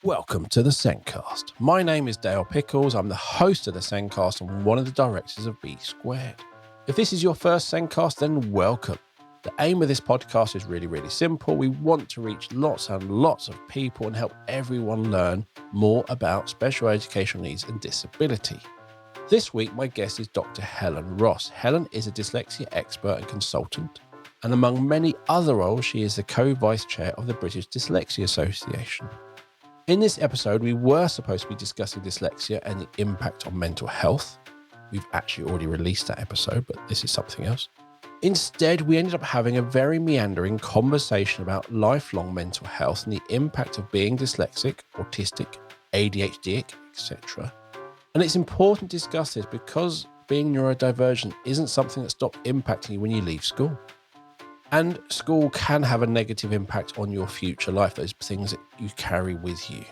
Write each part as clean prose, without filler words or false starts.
Welcome to the Sendcast. My name is Dale Pickles. I'm the host of the Sendcast and one of the directors of B Squared. If this is your first Sendcast, then welcome. The aim of this podcast is really simple. We want to reach lots and lots of people and help everyone learn more about special educational needs and disability. This week, my guest is Dr. Helen Ross. Helen is a dyslexia expert and consultant, and among many other roles, she is the co-vice chair of the British Dyslexia Association. In this episode, we were supposed to be discussing dyslexia and the impact on mental health. We've actually already released that episode, but this is something else. Instead, we ended up having a very meandering conversation about lifelong mental health and the impact of being dyslexic, autistic, ADHD, etc. And it's important to discuss this because being neurodivergent isn't something that stops impacting you when you leave school. And school can have a negative impact on your future life, those things that you carry with you.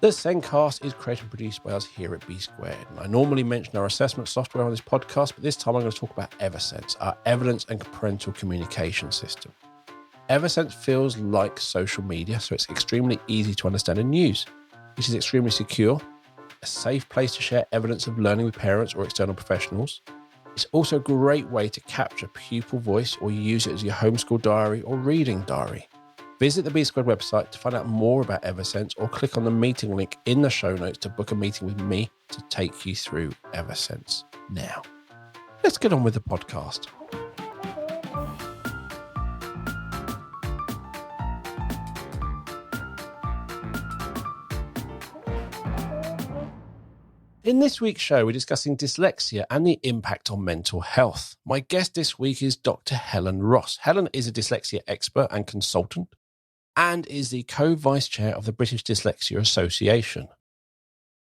The Sendcast is created and produced by us here at B Squared. And I normally mention our assessment software on this podcast, but this time I'm going to talk about Eversense, our evidence and parental communication system. Eversense feels like social media, so it's extremely easy to understand and use. It is extremely secure, a safe place to share evidence of learning with parents or external professionals. It's also a great way to capture pupil voice or use it as your homeschool diary or reading diary. Visit the B Squared website to find out more about Eversense or click on the meeting link in the show notes to book a meeting with me to take you through Eversense. Now, let's get on with the podcast. In this week's show, we're discussing dyslexia and the impact on mental health. My guest this week is Dr. Helen Ross. Helen is a dyslexia expert and consultant and is the co-vice chair of the British Dyslexia Association.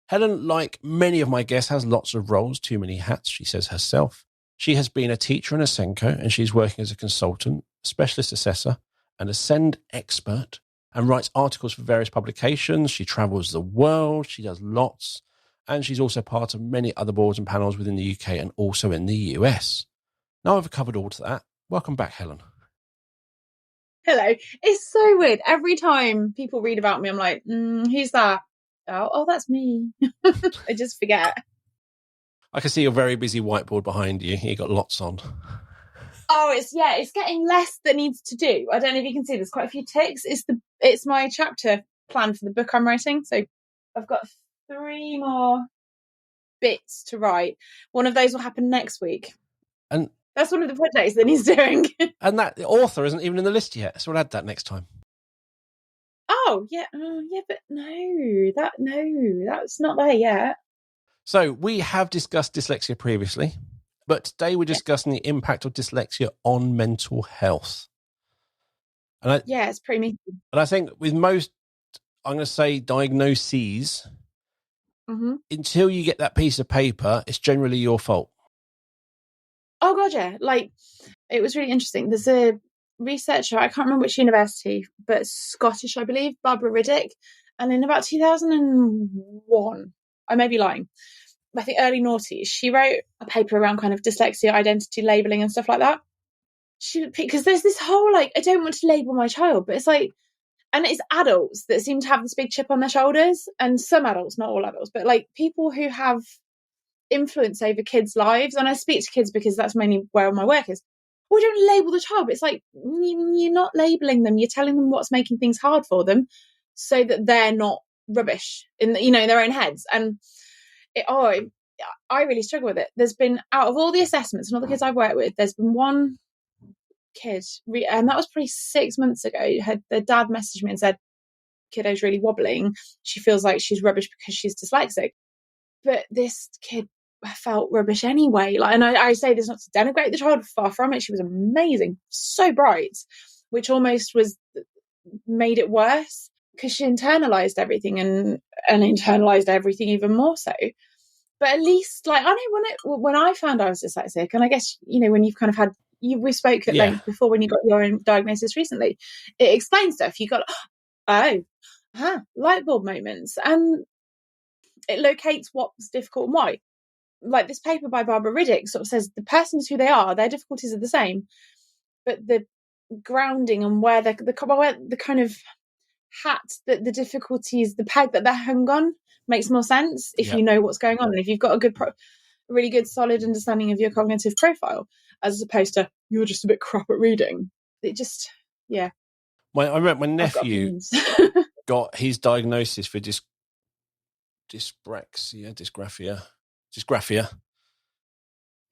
Helen, like many of my guests, has lots of roles, too many hats, she says herself. She has been a teacher and a SENCO, and she's working as a consultant, specialist assessor, and a SEND expert, and writes articles for various publications. She travels the world, she does lots. And she's also part of many other boards and panels within the UK and also in the US. Now I've covered all of that. Welcome back, Helen. Hello. It's so weird. Every time people read about me, I'm like, who's that? Oh, that's me. I just forget. I can see your very busy whiteboard behind you. You got lots on. Oh, it's getting less that needs to do. I don't know if you can see, there's quite a few ticks. It's my chapter plan for the book I'm writing. So I've got 3 more bits to write. One of those will happen next week. And that's one of the projects that he's doing. And that the author isn't even in the list yet, so we'll add that next time. Oh, yeah. But that's not there yet. So we have discussed dyslexia previously, but today we're discussing the impact of dyslexia on mental health. And it's pretty meaty. And I think with most, I'm going to say, diagnoses, until you get that piece of paper, it's generally your fault. Oh, God, yeah. Like, it was really interesting. There's a researcher, I can't remember which university, but Scottish, I believe, Barbara Riddick. And in about 2001, I may be lying, I think early noughties, she wrote a paper around kind of dyslexia, identity labelling and stuff like that. Because there's this whole, like, I don't want to label my child, but it's like, and it's adults that seem to have this big chip on their shoulders, and some adults, not all adults, but like people who have influence over kids' lives. And I speak to kids because that's mainly where my work is. We don't label the child, but it's like, you're not labeling them. You're telling them what's making things hard for them so that they're not rubbish in their own heads. And I really struggle with it. There's been, out of all the assessments and all the kids I've worked with, there's been one kid, and that was probably 6 months ago. The dad messaged me and said, kiddo's really wobbling. She feels like she's rubbish because she's dyslexic. But this kid felt rubbish anyway. Like, and I say this not to denigrate the child, far from it. She was amazing, so bright, which almost made it worse because she internalized everything and internalized everything even more so. But at least, like, I know when I found I was dyslexic, and I guess, when you've kind of had, we spoke at length before when you got your own diagnosis recently, it explains stuff. You got, light bulb moments, and it locates what's difficult and why. Like this paper by Barbara Riddick sort of says the person's who they are, their difficulties are the same, but the grounding and where the kind of hat that the difficulties, the peg that they're hung on makes more sense if you know what's going on. And if you've got a really good, solid understanding of your cognitive profile, as opposed to you're just a bit crap at reading. It just, I remember my nephew got his diagnosis for dysgraphia.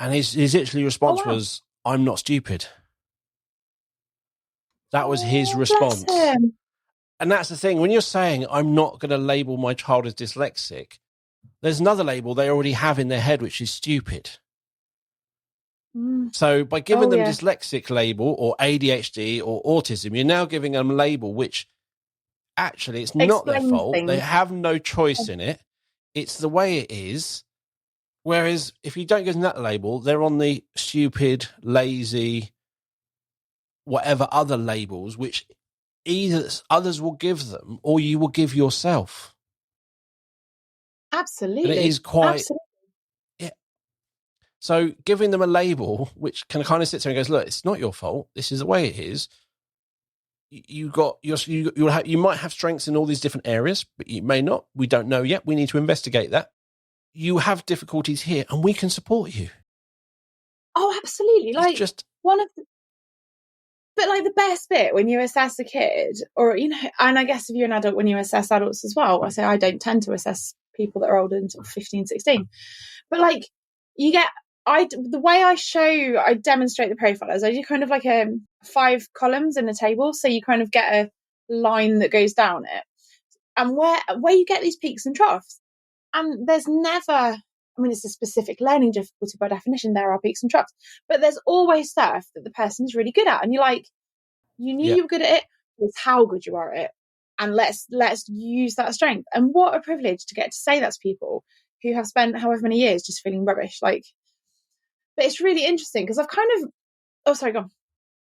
And his literally response was, "I'm not stupid." That was his response. And that's the thing. When you're saying, "I'm not going to label my child as dyslexic," there's another label they already have in their head, which is stupid. So by giving them dyslexic label or ADHD or autism, you're now giving them a label which actually it's not their fault. They have no choice in it. It's the way it is. Whereas if you don't give them that label, they're on the stupid, lazy, whatever other labels, which either others will give them or you will give yourself. Absolutely. And it is quite... Yeah. So giving them a label, which can kind of sit there and goes, look, it's not your fault. This is the way it is. You might have strengths in all these different areas, but you may not. We don't know yet. We need to investigate that. You have difficulties here and we can support you. Oh, absolutely. Like just one of the, but like the best bit when you assess a kid, or, you know, and I guess if you're an adult, when you assess adults as well, I say I don't tend to assess people that are older than sort of 15, 16, but like the way I demonstrate the profile is I do kind of like 5 columns in a table. So you kind of get a line that goes down it, and where you get these peaks and troughs. And there's never, I mean, it's a specific learning difficulty by definition. There are peaks and troughs, but there's always stuff that the person's really good at. And you're like, you knew you were good at it. It's how good you are at it. And let's use that strength. And what a privilege to get to say that to people who have spent however many years just feeling rubbish. Like, but it's really interesting because I've kind of, oh, sorry, go on.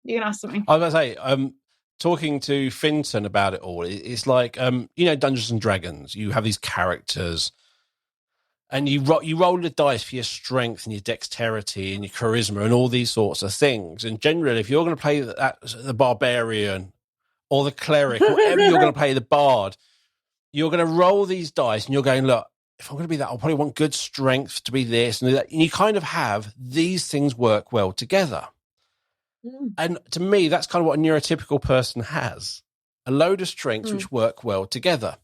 You're going to ask something. I was going to say, talking to Finton about it all, it's like, Dungeons and Dragons, you have these characters and you roll the dice for your strength and your dexterity and your charisma and all these sorts of things. And generally, if you're going to play the barbarian or the cleric, whatever you're going to play, the bard, you're going to roll these dice and you're going, look, if I'm going to be that, I'll probably want good strength to be this and that. And you kind of have these things work well together. And to me, that's kind of what a neurotypical person has. A load of strengths which work well together.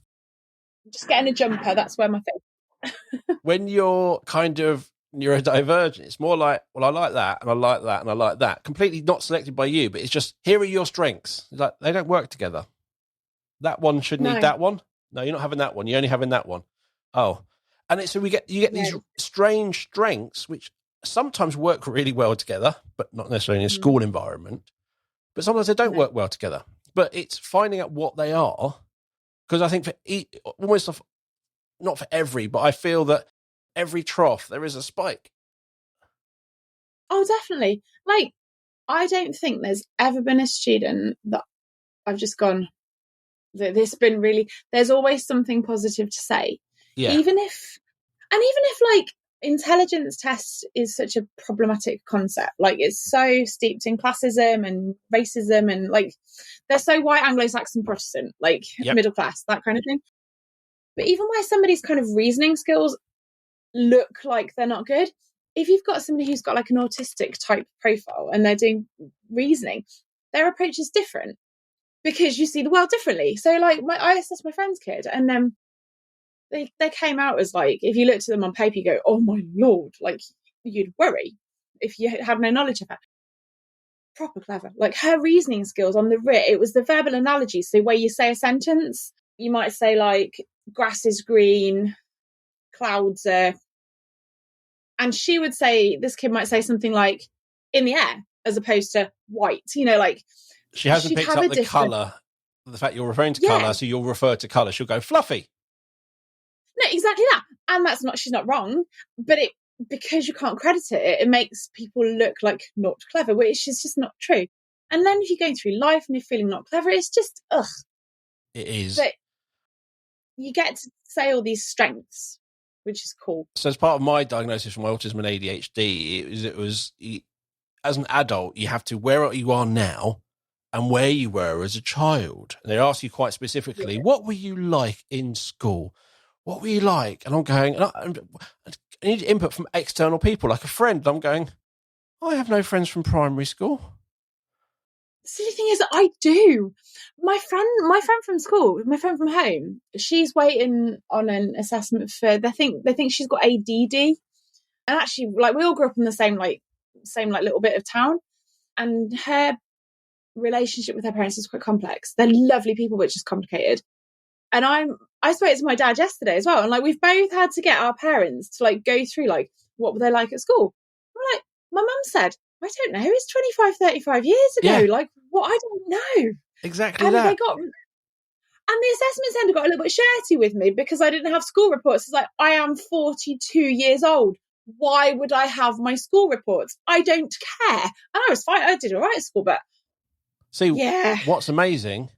Just getting a jumper, that's where my face. When you're kind of neurodivergent, it's more like, well, I like that, and I like that, and I like that. Completely not selected by you, but it's just, here are your strengths. It's like, they don't work together. That one should need that one. No, you're not having that one. You're only having that one. Oh. And so you get these strange strengths, which sometimes work really well together, but not necessarily in a school environment. But sometimes they don't work well together. But it's finding out what they are, because I think not for every, but I feel that every trough there is a spike. Oh, definitely. Like, I don't think there's ever been a student that I've just gone, there's always something positive to say. Yeah. Even if like intelligence test is such a problematic concept, like it's so steeped in classism and racism and like they're so white, Anglo-Saxon, Protestant, like middle class, that kind of thing. But even where somebody's kind of reasoning skills look like they're not good, if you've got somebody who's got like an autistic type profile and they're doing reasoning, their approach is different because you see the world differently. So like I assessed my friend's kid and they came out as like, if you looked at them on paper, you go, oh my Lord, like you'd worry if you had no knowledge of her. Proper clever. Like her reasoning skills on the writ, it was the verbal analogy. So where you say a sentence, you might say like, grass is green, clouds are, and she would say, this kid might say something like in the air as opposed to white, you know, like she hasn't picked up the colour, the fact you're referring to colour, so you'll refer to colour, she'll go fluffy. No, exactly that. And she's not wrong, but because you can't credit it makes people look like not clever, which is just not true. And then if you're going through life and you're feeling not clever, it's just It is. But you get to say all these strengths, which is cool. So as part of my diagnosis for my autism and ADHD, it was as an adult, you have to, where you are now, and where you were as a child. And they ask you quite specifically, what were you like in school? What were you like? And I'm going, I need input from external people, like a friend. And I'm going, I have no friends from primary school. The silly thing is, I do. My friend from school, my friend from home, she's waiting on an assessment for. They think she's got ADD, and actually, like we all grew up in the same little bit of town, and her relationship with her parents is quite complex. They're lovely people, but just complicated. And I spoke to my dad yesterday as well, and like we've both had to get our parents to like go through like what were they like at school. I'm like, my mum said, I don't know, it's 25, 35 years ago. Yeah. Like, what? I don't know. Exactly And that. and the assessment centre got a little bit shirty with me because I didn't have school reports. It's like, I am 42 years old. Why would I have my school reports? I don't care. And I was fine. I did all right at school, but see, yeah. What's amazing,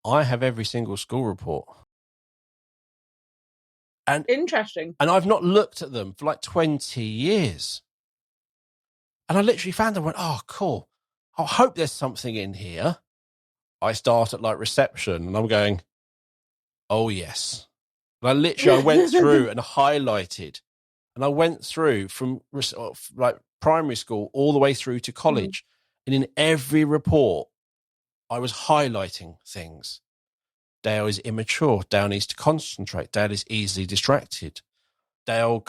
I have every single school report. And interesting. And I've not looked at them for like 20 years. And I literally found them and went, oh, cool. I hope there's something in here. I start at like reception and I'm going, oh, yes. And I went through and highlighted. And I went through from like primary school all the way through to college. And in every report, I was highlighting things. Dale is immature. Dale needs to concentrate. Dale is easily distracted. Dale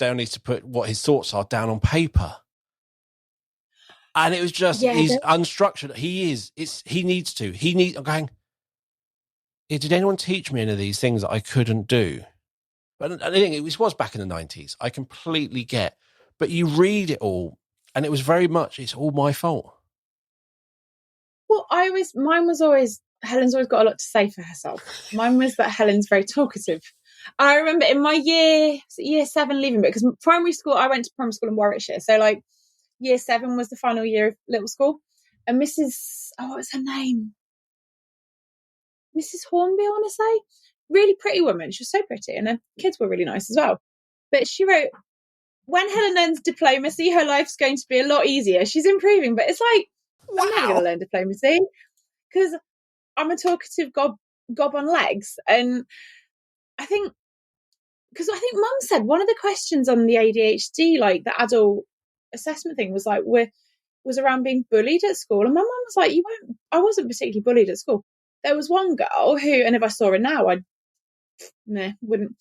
needs to put what his thoughts are down on paper. And it was just, he's unstructured. I'm going, did anyone teach me any of these things that I couldn't do? But I think it was back in the 90s. I completely get. But you read it all, and it was very much, it's all my fault. Well, Helen's always got a lot to say for herself. Mine was that Helen's very talkative. I remember in my year 7 leaving, because primary school, I went to primary school in Warwickshire. So like year 7 was the final year of little school. And what was her name? Mrs. Hornby, I want to say. Really pretty woman. She was so pretty. And her kids were really nice as well. But she wrote, when Helen learns diplomacy, her life's going to be a lot easier. She's improving. But it's like, I'm never going to learn diplomacy because I'm a talkative gob on legs. And I think mum said one of the questions on the ADHD, like the adult assessment thing, was like, was around being bullied at school. And my mum was like, I wasn't particularly bullied at school. There was one girl who, and if I saw her now, I wouldn't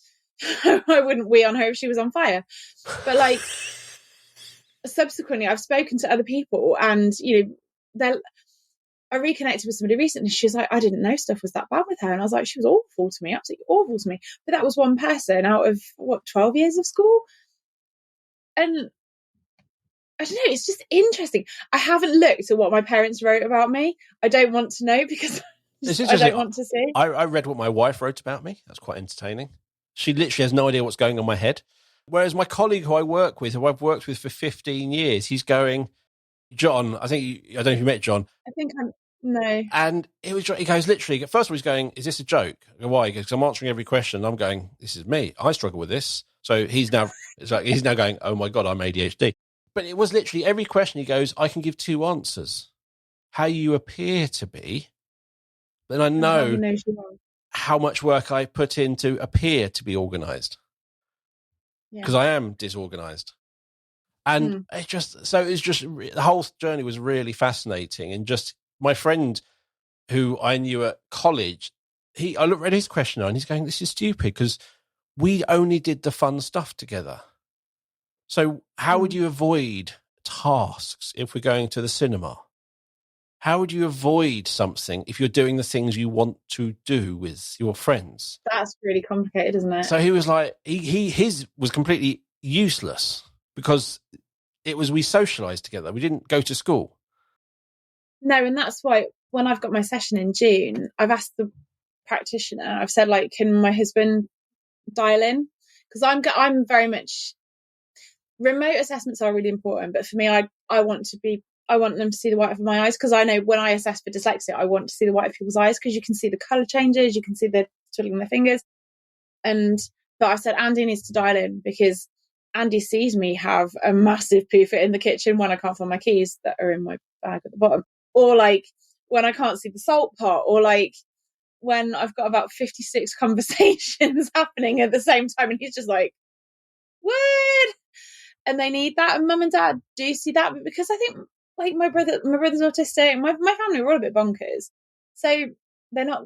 wee on her if she was on fire. But like, subsequently, I've spoken to other people, and I reconnected with somebody recently. She's like, I didn't know stuff was that bad with her. And I was like, she was awful to me, absolutely awful to me. But that was one person out of 12 years of school. And I don't know, it's just interesting. I haven't looked at what my parents wrote about me. I don't want to know because I don't want to see. I read what my wife wrote about me. That's quite entertaining. She literally has no idea what's going on in my head. Whereas my colleague who I've worked with for 15 years, he's going, John, I don't know if you met John. No. And he goes, literally, first of all, he's going, is this a joke? I go, why? He goes, because I'm answering every question. And I'm going, this is me. I struggle with this. So he's now going, oh my God, I'm ADHD. But it was literally every question he goes, I can give 2 answers. How you appear to be. Then I know how much work I put in to appear to be organised. Because I am disorganised. And the whole journey was really fascinating. And just my friend who I knew at college, I read his questionnaire and he's going, this is stupid because we only did the fun stuff together. So how would you avoid tasks if we're going to the cinema? How would you avoid something if you're doing the things you want to do with your friends? That's really complicated, isn't it? So he was like, his was completely useless because we socialised together. We didn't go to school. No, and that's why when I've got my session in June, I've asked the practitioner, I've said, like, can my husband dial in? Because I'm very much, remote assessments are really important, but for me, I want them to see the white of my eyes, because I know when I assess for dyslexia, I want to see the white of people's eyes, because you can see the colour changes, you can see the twiddling their fingers. But I said, Andy needs to dial in, because Andy sees me have a massive poof in the kitchen when I can't find my keys that are in my bag at the bottom. or like when I can't see the salt pot, or like when I've got about 56 conversations happening at the same time, and he's just like, what? And they need that. And mum and dad do see that, but because I think like my brother's autistic, my family are all a bit bonkers, so they're not.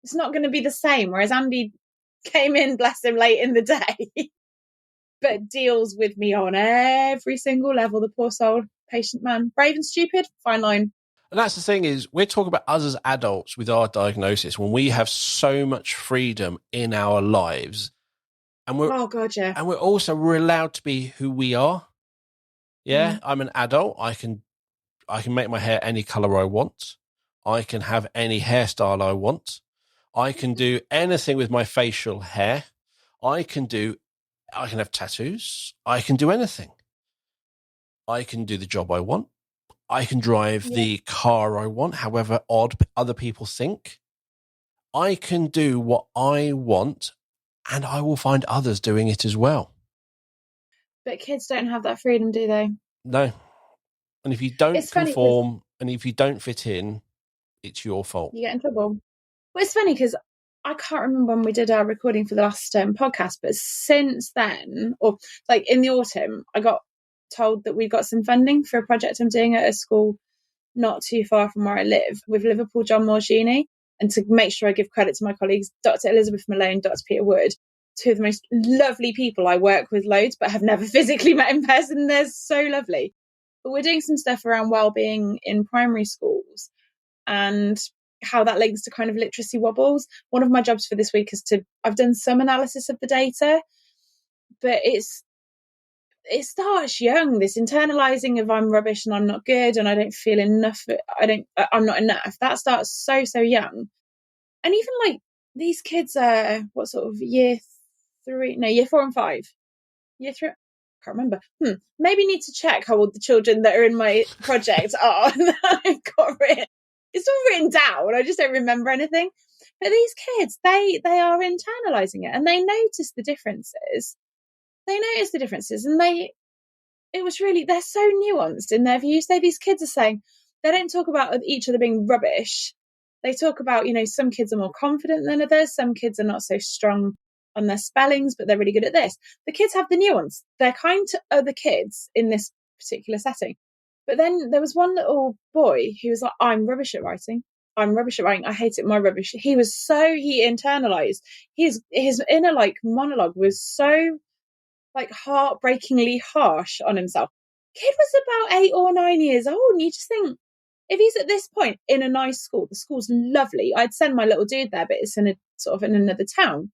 It's not going to be the same. Whereas Andy came in, bless him, late in the day, but deals with me on every single level. The poor soul, patient man, brave and stupid, fine line. And that's the thing is, we're talking about us as adults with our diagnosis when we have so much freedom in our lives, and we're Oh god, yeah. and we're allowed to be who we are. Yeah, I'm an adult. I can make my hair any color I want. I can have any hairstyle I want. I can do anything with my facial hair. I can have tattoos. I can do anything. I can do the job I want. I can drive the car I want, however odd other people think. I can do what I want, and I will find others doing it as well. But kids don't have that freedom, do they? No. And if you don't conform and if you don't fit in, it's your fault. You get in trouble. Well, it's funny because I can't remember when we did our recording for the last podcast, but since then, or like in the autumn, I got told that we got some funding for a project I'm doing at a school not too far from where I live with Liverpool John Moores Uni. And to make sure I give credit to my colleagues, Dr. Elizabeth Malone, Dr. Peter Wood, two of the most lovely people. I work with loads, but have never physically met in person. They're so lovely. But we're doing some stuff around wellbeing in primary schools and how that links to kind of literacy wobbles. One of my jobs for this week is I've done some analysis of the data, but it starts young, this internalizing of I'm rubbish and I'm not good and I don't feel enough, I'm not enough. That starts so young. And even like these kids are what sort of year 4 and 5, year 3, I can't remember. Maybe need to check how old the children that are in my project are. I've got written, it's all written down, I just don't remember anything. But these kids, they are internalizing it, and they notice the differences. And it was really, they're so nuanced in their views. These kids are saying, they don't talk about each other being rubbish. They talk about, some kids are more confident than others. Some kids are not so strong on their spellings, but they're really good at this. The kids have the nuance. They're kind to other kids in this particular setting. But then there was one little boy who was like, I'm rubbish at writing. I hate it. My rubbish. He internalized. His inner monologue was so heartbreakingly harsh on himself. Kid was about 8 or 9 years old, and you just think, if he's at this point in a nice school, the school's lovely. I'd send my little dude there, but it's in another town.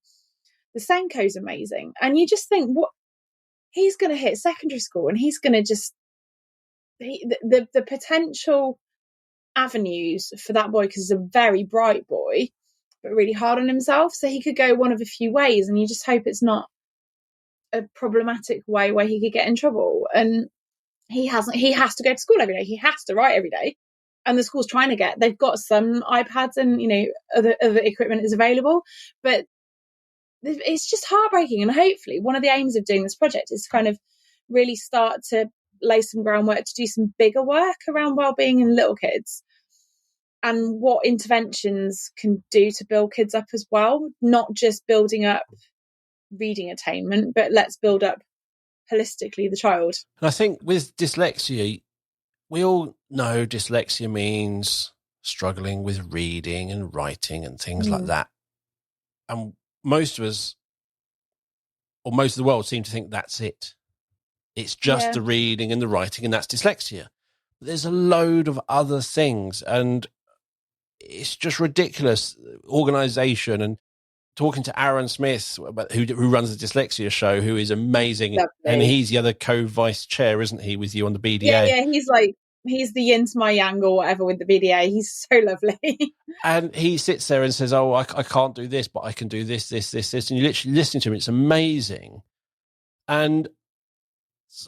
The Senko's amazing, and you just think, what he's going to hit secondary school, and he's going to just the potential avenues for that boy, because he's a very bright boy, but really hard on himself. So he could go one of a few ways, and you just hope it's not a problematic way where he could get in trouble. And he has to go to school every day. He has to write every day. And the school's they've got some iPads and, other equipment is available, but it's just heartbreaking. And hopefully one of the aims of doing this project is to kind of really start to lay some groundwork to do some bigger work around wellbeing in little kids and what interventions can do to build kids up as well, not just building up reading attainment, but let's build up holistically the child. And I think with dyslexia, we all know dyslexia means struggling with reading and writing and things like that. And most of us, or most of the world, seem to think that's it. It's just the reading and the writing, and that's dyslexia. But there's a load of other things, and it's just ridiculous. Organisation, and talking to Aaron Smith, who runs the dyslexia show, who is amazing. Lovely. And he's the other co-vice chair, isn't he, with you on the BDA? Yeah, he's the yin to my yang or whatever with the BDA. He's so lovely. And he sits there and says, I can't do this, but I can do this. And you're literally listening to him. It's amazing. And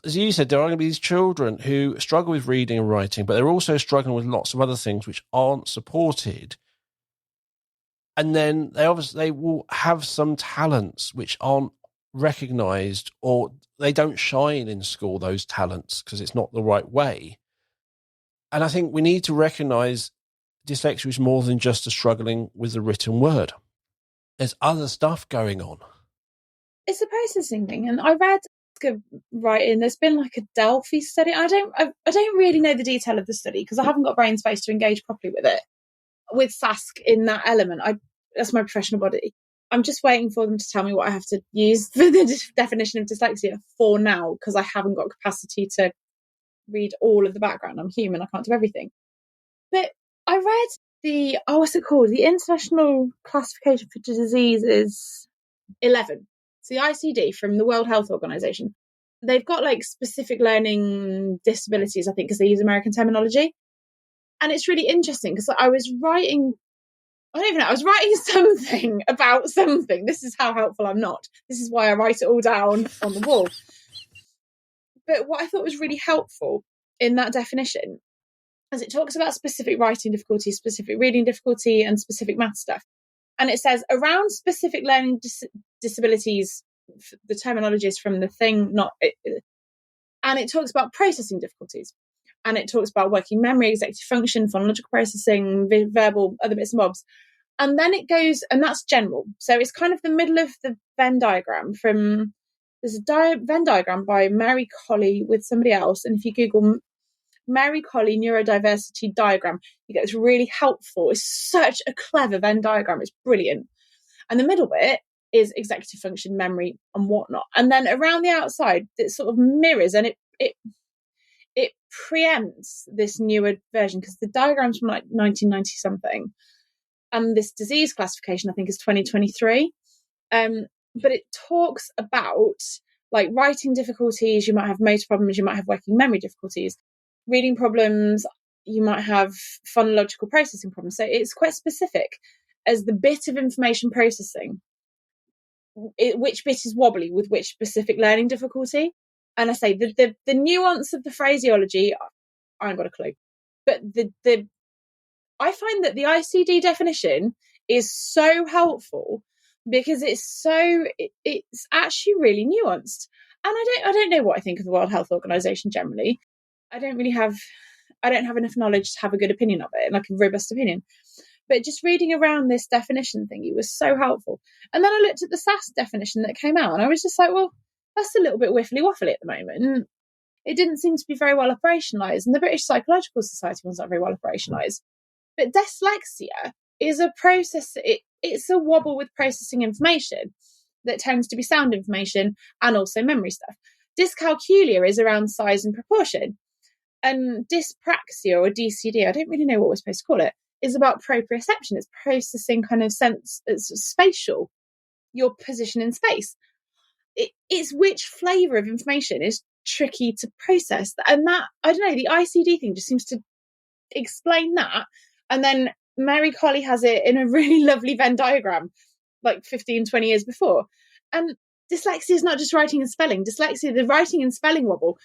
as you said, there are going to be these children who struggle with reading and writing, but they're also struggling with lots of other things which aren't supported. And then they will have some talents which aren't recognised, or they don't shine in school, those talents, because it's not the right way. And I think we need to recognise dyslexia is more than just a struggling with the written word. There's other stuff going on. It's a processing thing. And I read writing, there's been like a Delphi study. I don't really know the detail of the study because I haven't got brain space to engage properly with it. With SASC in that element, that's my professional body. I'm just waiting for them to tell me what I have to use for the definition of dyslexia for now, because I haven't got capacity to read all of the background. I'm human, I can't do everything. But I read what's it called? The International Classification for Diseases 11. It's the ICD from the World Health Organization. They've got like specific learning disabilities, I think, because they use American terminology. And it's really interesting because I was writing something about something. This is how helpful I'm not. This is why I write it all down on the wall. But what I thought was really helpful in that definition is it talks about specific writing difficulty, specific reading difficulty, and specific math stuff. And it says around specific learning disabilities, the terminology is from the thing, and it talks about processing difficulties. And it talks about working memory, executive function, phonological processing, verbal, other bits and bobs. And then it goes, and that's general. So it's kind of the middle of the Venn diagram there's a Venn diagram by Mary Colley with somebody else. And if you Google Mary Colley neurodiversity diagram, you get this really helpful. It's such a clever Venn diagram. It's brilliant. And the middle bit is executive function, memory, and whatnot. And then around the outside, it sort of mirrors, and it preempts this newer version, because the diagram's from like 1990 something, and this disease classification I think is 2023. But it talks about like writing difficulties, you might have motor problems, you might have working memory difficulties, reading problems, you might have phonological processing problems. So it's quite specific as the bit of information processing, which bit is wobbly with which specific learning difficulty. And I say the nuance of the phraseology, I ain't got a clue. But I find that the ICD definition is so helpful because it's actually really nuanced. And I don't know what I think of the World Health Organization generally. I don't have enough knowledge to have a good opinion of it, like a robust opinion. But just reading around this definition thing, it was so helpful. And then I looked at the SAS definition that came out, and I was just like, well, that's a little bit wiffly-waffly at the moment. It didn't seem to be very well operationalised, and the British Psychological Society was not very well operationalised. But dyslexia is a process, it's a wobble with processing information that tends to be sound information and also memory stuff. Dyscalculia is around size and proportion. And dyspraxia, or DCD, I don't really know what we're supposed to call it, is about proprioception. It's processing kind of sense, it's spatial, your position in space. It's which flavour of information is tricky to process. And that, I don't know, the ICD thing just seems to explain that. And then Mary Colley has it in a really lovely Venn diagram, like 15, 20 years before. And dyslexia is not just writing and spelling. Dyslexia, the writing and spelling wobble,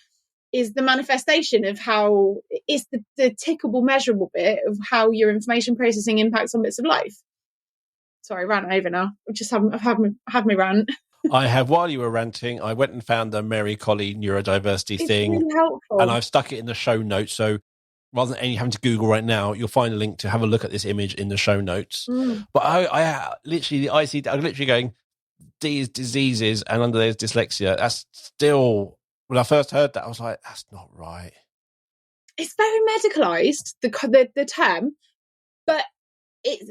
is the manifestation of how it's the tickable, measurable bit of how your information processing impacts on bits of life. Sorry, I ran over now. I've had my rant. I have, while you were ranting, I went and found the Mary Colley neurodiversity It's thing, really helpful. and I've stuck it in the show notes. So rather than having to Google right now, you'll find a link to have a look at this image in the show notes. But I literally, the ICD, I'm literally going, D is diseases, and under there's dyslexia. That's still, when I first heard that, I was like, that's not right. It's very medicalised, the term, but it's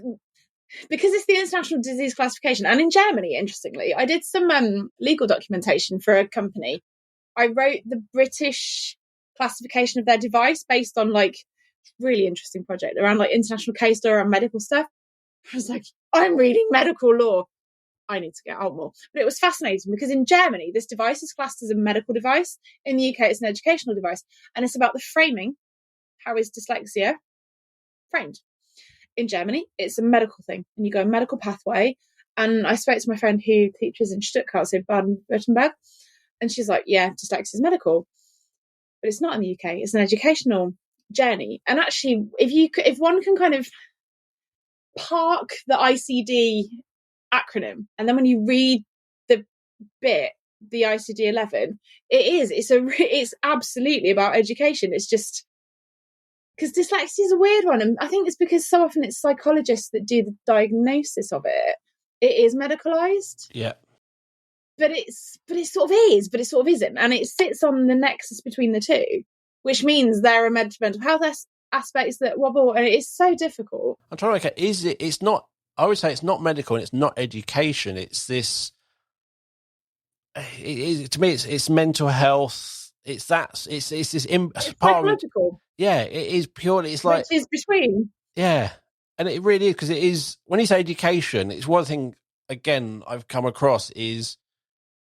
because it's the International Disease Classification. And in Germany, interestingly, I did some legal documentation for a company. I wrote the British classification of their device based on like really interesting project around like international case law and medical stuff. I was like, I'm reading medical law. I need to get out more. But it was fascinating because in Germany, this device is classed as a medical device. In the UK, it's an educational device. And it's about the framing. How is dyslexia framed? In Germany, it's a medical thing. And you go a medical pathway. And I spoke to my friend who teaches in Stuttgart, so Baden-Württemberg. And she's like, yeah, dyslexia is medical. But it's not in the UK. It's an educational journey. And actually, if one can kind of park the ICD acronym, and then when you read the bit, the ICD-11, it's absolutely about education. It's just because dyslexia is a weird one, and I think it's because so often it's psychologists that do the diagnosis of it. It is medicalized. Yeah. But it sort of is, but it sort of isn't, and it sits on the nexus between the two, which means there are mental health aspects that wobble, and it is so difficult. I'm trying to work out, it's not, I would say it's not medical and it's not education. It's this, to me, it's mental health. It's this It's part of it. psychological. Yeah, it is purely, it's like, which is between. yeah. And it really is, because it is, when you say education, it's one thing, again, I've come across is,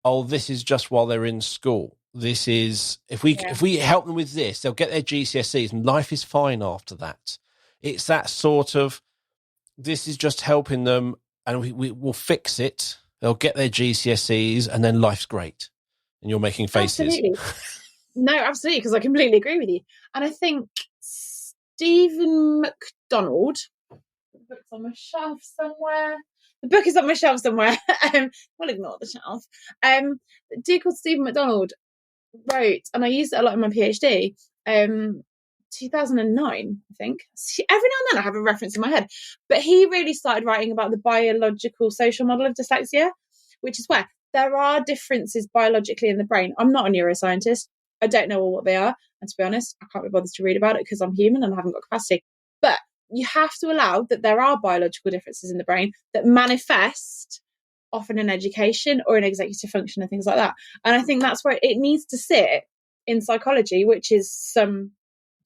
oh, this is just while they're in school. This is, if we help them with this, they'll get their GCSEs and life is fine after that. It's that sort of, this is just helping them and we will fix it. They'll get their GCSEs and then life's great. And you're making faces. Absolutely. No, absolutely, because I completely agree with you. And I think Stephen McDonald, the book's on my shelf somewhere. The book is on my shelf somewhere. We'll ignore the shelf. A dude called Stephen McDonald wrote, and I used it a lot in my PhD, 2009, I think. Every now and then I have a reference in my head. But he really started writing about the biological social model of dyslexia, which is where there are differences biologically in the brain. I'm not a neuroscientist. I don't know what they are. And to be honest, I can't be bothered to read about it because I'm human and I haven't got capacity. But you have to allow that there are biological differences in the brain that manifest often in education or in executive function and things like that. And I think that's where it needs to sit in psychology, which is some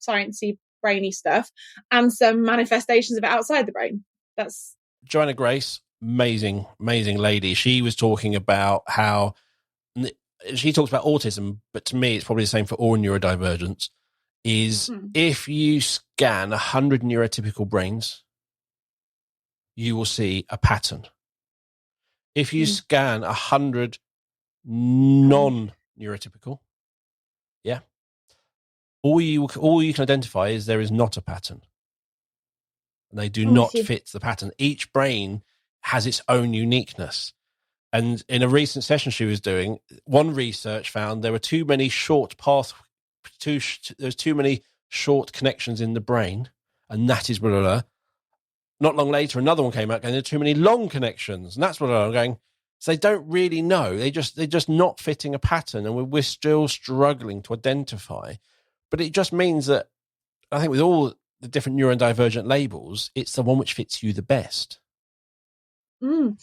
sciencey, brainy stuff, and some manifestations of it outside the brain. That's Joanna Grace, amazing lady. She was talking about how, she talks about autism, but to me, it's probably the same for all neurodivergence, is if you scan 100 neurotypical brains, you will see a pattern. If you scan 100 non-neurotypical, all you can identify is there is not a pattern. And they do not fit the pattern. Each brain has its own uniqueness. And in a recent session she was doing, one research found there were too many short there's too many short connections in the brain, and that is blah, blah, blah. Not long later, another one came out going, there are too many long connections, and that's what I'm going. So they don't really know. They're just not fitting a pattern, and we're still struggling to identify. But it just means that I think with all the different neurodivergent labels, it's the one which fits you the best. But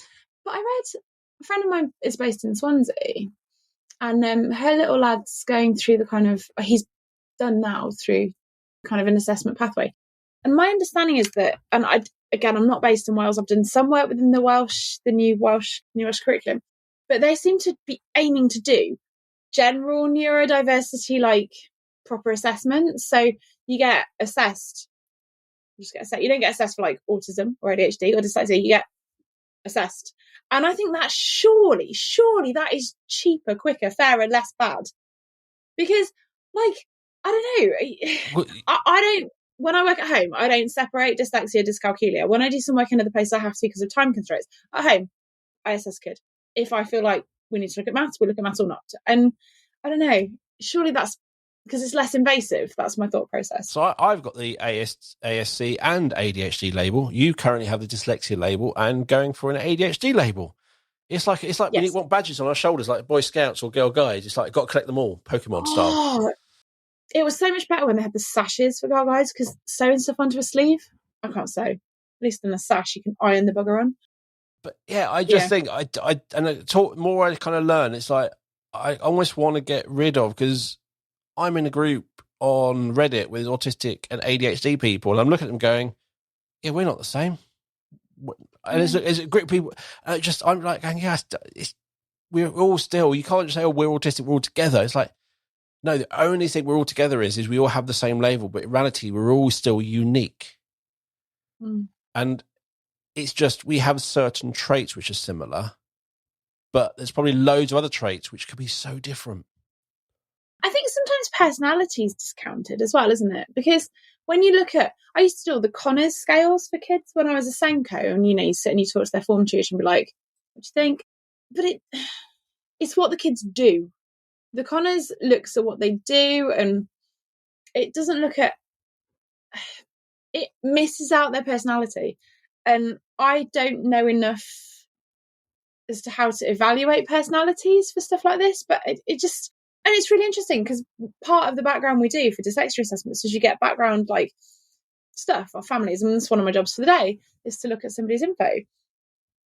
I read, a friend of mine is based in Swansea, and her little lad's going through the kind of, he's done now through kind of an assessment pathway. And my understanding is that, and I'm not based in Wales, I've done some work within the new Welsh curriculum, but they seem to be aiming to do general neurodiversity, like proper assessments. So you get assessed, you don't get assessed for like autism or ADHD or dyslexia, you get assessed. And I think that surely that is cheaper, quicker, fairer, less bad. Because, like, I don't know. I don't, when I work at home, I don't separate dyslexia, dyscalculia. When I do some work in another place, I have to because of time constraints. At home, I assess kid. If I feel like we need to look at maths, we look at maths or not. And I don't know, surely that's because it's less invasive. That's my thought process. So I've got the ASC and ADHD label. You currently have the dyslexia label and going for an ADHD label. It's like when you want badges on our shoulders, like Boy Scouts or Girl Guides. It's like got to collect them all, Pokemon style. It was so much better when they had the sashes for Girl Guides, because sewing stuff onto a sleeve, I can't sew. At least in a sash, you can iron the bugger on. But yeah, I just think more I kind of learn. It's like I almost want to get rid of, because I'm in a group on Reddit with autistic and ADHD people, and I'm looking at them going, yeah, we're not the same. And there's a group of people, I'm like going, yes, we're all still, you can't just say, oh, we're autistic, we're all together. It's like, no, the only thing we're all together is we all have the same label, but in reality, we're all still unique. And it's just, we have certain traits which are similar, but there's probably loads of other traits which could be so different. I think sometimes personality is discounted as well, isn't it? Because when you look at, I used to do all the Connors scales for kids when I was a Senko, and you sit and you talk to their form tutor and be like, what do you think? But it's what the kids do. The Connors looks at what they do, and it doesn't look at it misses out their personality. And I don't know enough as to how to evaluate personalities for stuff like this, but it just, and it's really interesting because part of the background we do for dyslexia assessments is you get background like stuff or families, and that's one of my jobs for the day is to look at somebody's info,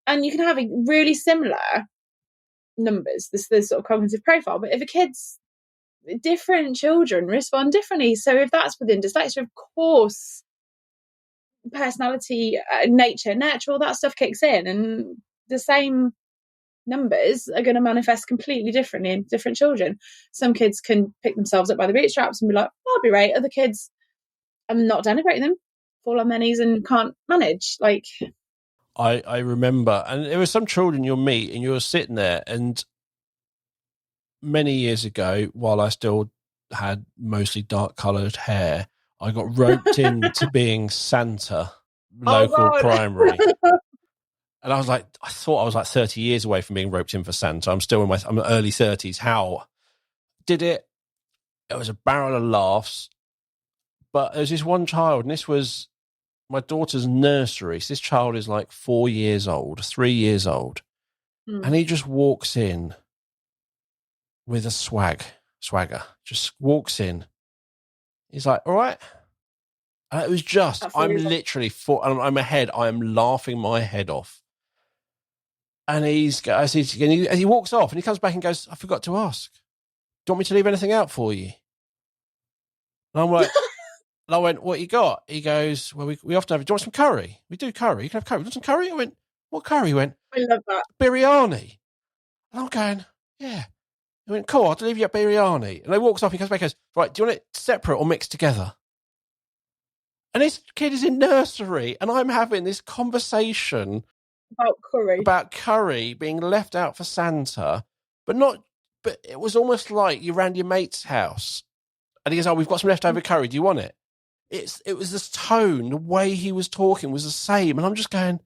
and you can have a really similar numbers, this sort of cognitive profile, but if a kid's different, children respond differently. So if that's within dyslexia, of course personality, nature, nurture, all that stuff kicks in, and the same numbers are going to manifest completely differently in different children. Some kids can pick themselves up by the bootstraps and be like, I'll be right. Other kids, I'm not denigrating them, fall on their knees and can't manage. Like, I remember, and there were some children you'll meet and you're sitting there, and many years ago, while I still had mostly dark coloured hair, I got roped into being Santa, local primary. And I was like, I thought I was like 30 years away from being roped in for Santa. I'm still I'm early 30s. How did it? It was a barrel of laughs. But there's this one child, and this was my daughter's nursery. So this child is like 4 years old, 3 years old. And he just walks in with a swagger, just walks in. He's like, all right. And it was just, I'm literally, I'm ahead. I am laughing my head off. And as he walks off and he comes back and goes, I forgot to ask. Do you want me to leave anything out for you? And I'm like, and I went, what you got? He goes, well, we often have, do you want some curry? We do curry. You can have curry. Do you want some curry? I went, what curry? He went, I love that. biryani. And I'm going, yeah. He went, cool, I'll leave you at biryani. And he walks off, he comes back and goes, right, do you want it separate or mixed together? And this kid is in nursery, and I'm having this conversation about curry being left out for Santa, but it was almost like you're around your mate's house. And he goes, oh, we've got some leftover curry. Do you want it? It was this tone, the way he was talking was the same. And I'm just going,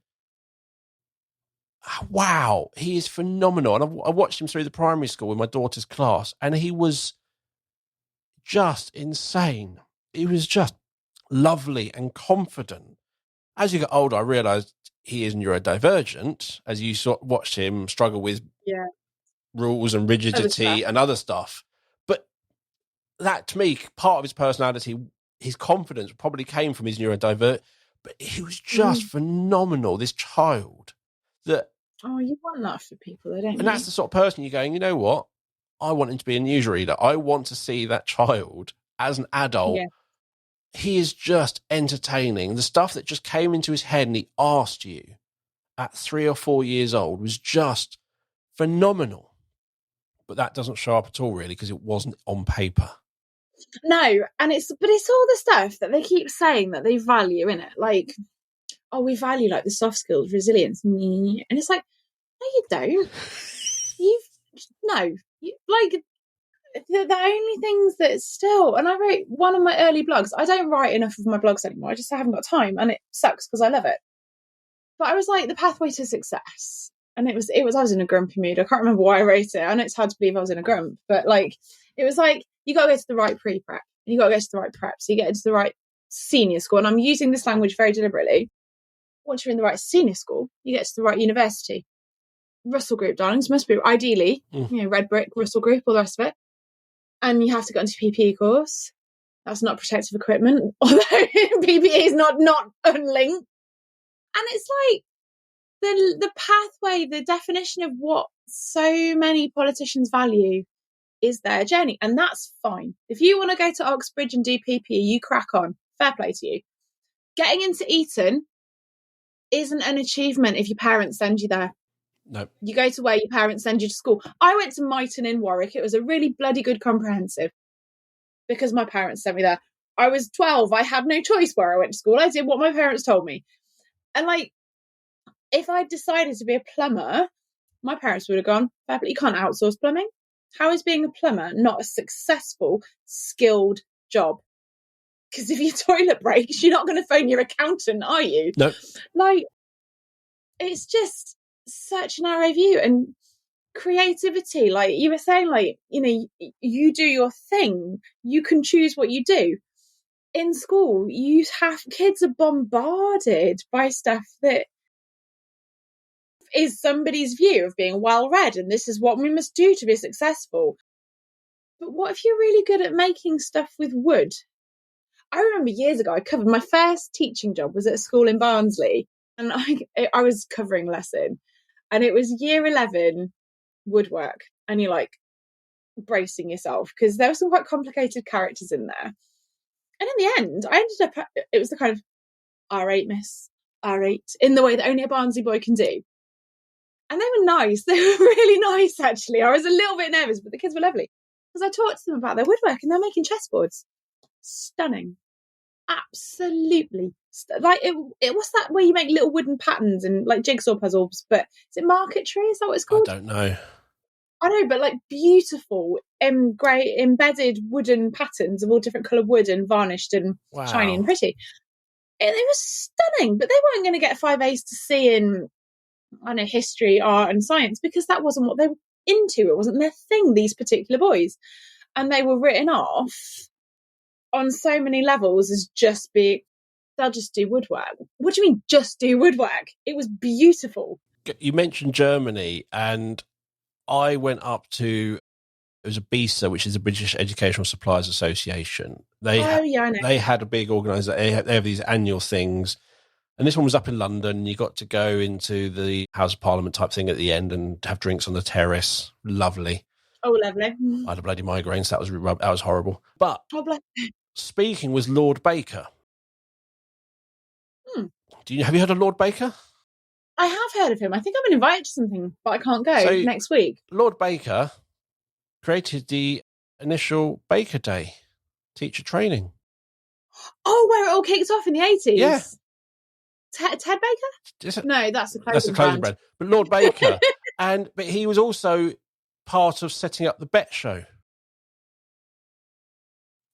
wow, he is phenomenal. And I watched him through the primary school in my daughter's class, and he was just insane. He was just lovely and confident. As you get older, I realised he is neurodivergent, as you watched him struggle with rules and rigidity and other stuff. But that, to me, part of his personality, his confidence probably came from his neurodivergent. But he was just phenomenal, this child. You want that for people, don't you? And that's the sort of person you're going, you know what? I want him to be a newsreader. I want to see that child as an adult. Yeah. He is just entertaining. The stuff that just came into his head and he asked you at 3 or 4 years old was just phenomenal. But that doesn't show up at all, really, because it wasn't on paper. No, and it's all the stuff that they keep saying that they value in it. Like, oh, we value like the soft skills, resilience, and it's like, no, you don't. The only things that still, and I wrote one of my early blogs. I don't write enough of my blogs anymore. I just haven't got time, and it sucks because I love it. But I was like, the pathway to success, and it was. I was in a grumpy mood. I can't remember why I wrote it, and it's hard to believe I was in a grump. But like, it was like you got to go to the right pre-prep, and you got to go to the right prep, so you get into the right senior school. And I'm using this language very deliberately. Once you're in the right senior school, you get to the right university. Russell Group, darlings, must be ideally, red brick, Russell Group, all the rest of it. And you have to go into PPE course. That's not protective equipment, although PPE is not unlinked. And it's like the pathway, the definition of what so many politicians value is their journey. And that's fine. If you want to go to Oxbridge and do PPE, you crack on. Fair play to you. Getting into Eton isn't an achievement if your parents send you there. No. You go to where your parents send you to school. I went to Myton in Warwick. It was a really bloody good comprehensive because my parents sent me there. I was 12. I had no choice where I went to school. I did what my parents told me. And like, if I decided to be a plumber, my parents would have gone, but you can't outsource plumbing. How is being a plumber not a successful, skilled job? Because if your toilet breaks, you're not going to phone your accountant, are you? No. Like, it's just such a narrow view. And creativity, like you were saying, like, you do your thing, you can choose what you do. in school, kids are bombarded by stuff that is somebody's view of being well read, and this is what we must do to be successful. But what if you're really good at making stuff with wood? I remember years ago, my first teaching job was at a school in Barnsley, and I was covering a lesson, and it was year 11 woodwork, and you're like bracing yourself because there were some quite complicated characters in there. And in the end, I ended up, it was the kind of R8, miss, R8, in the way that only a Barnsley boy can do. And they were nice. They were really nice, actually. I was a little bit nervous, but the kids were lovely. Because I talked to them about their woodwork, and they're making chessboards. Stunning. Absolutely. Like, it was that where you make little wooden patterns and like jigsaw puzzles, but is it marquetry? Is that what it's called? I don't know. I know, but like beautiful, great embedded wooden patterns of all different coloured wood and varnished and shiny and pretty. And it was stunning, but they weren't going to get 5 A's to C in, I know, history, art and science, because that wasn't what they were into. It wasn't their thing, these particular boys. And they were written off on so many levels as they'll just do woodwork. What do you mean, just do woodwork? It was beautiful. You mentioned Germany, and I went up to, it was a BISA, which is the British Educational Suppliers Association. They had a big organisation. They have these annual things, and this one was up in London. You got to go into the House of Parliament type thing at the end and have drinks on the terrace. Lovely. Oh, lovely. I had a bloody migraine, so that was horrible. But speaking was Lord Baker. Have you heard of Lord Baker? I have heard of him. I think I've been invited to something, but I can't go next week. Lord Baker created the initial Baker Day teacher training. Oh, where it all kicked off in the 80s? Yeah. Ted Baker? No, that's the clothing brand. But Lord Baker. But he was also part of setting up the Bet Show.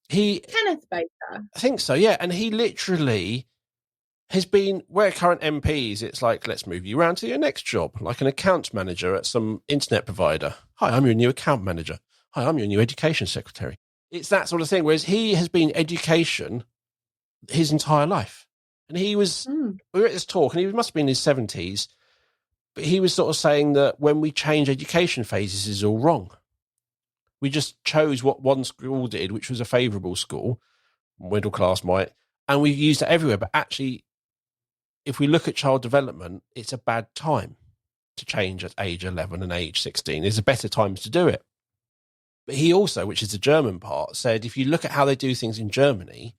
Kenneth Baker? I think so, yeah. And he literally has been, where current MPs, it's like, let's move you around to your next job, like an account manager at some internet provider. Hi, I'm your new account manager. Hi, I'm your new education secretary. It's that sort of thing, whereas he has been education his entire life. And he was, we were at this talk, and he must have been in his 70s, but he was sort of saying that when we change education phases is all wrong. We just chose what one school did, which was a favourable school, middle class might, and we used it everywhere. But actually, if we look at child development, it's a bad time to change at age 11 and age 16. There's a better times to do it. But he also, which is the German part, said if you look at how they do things in Germany,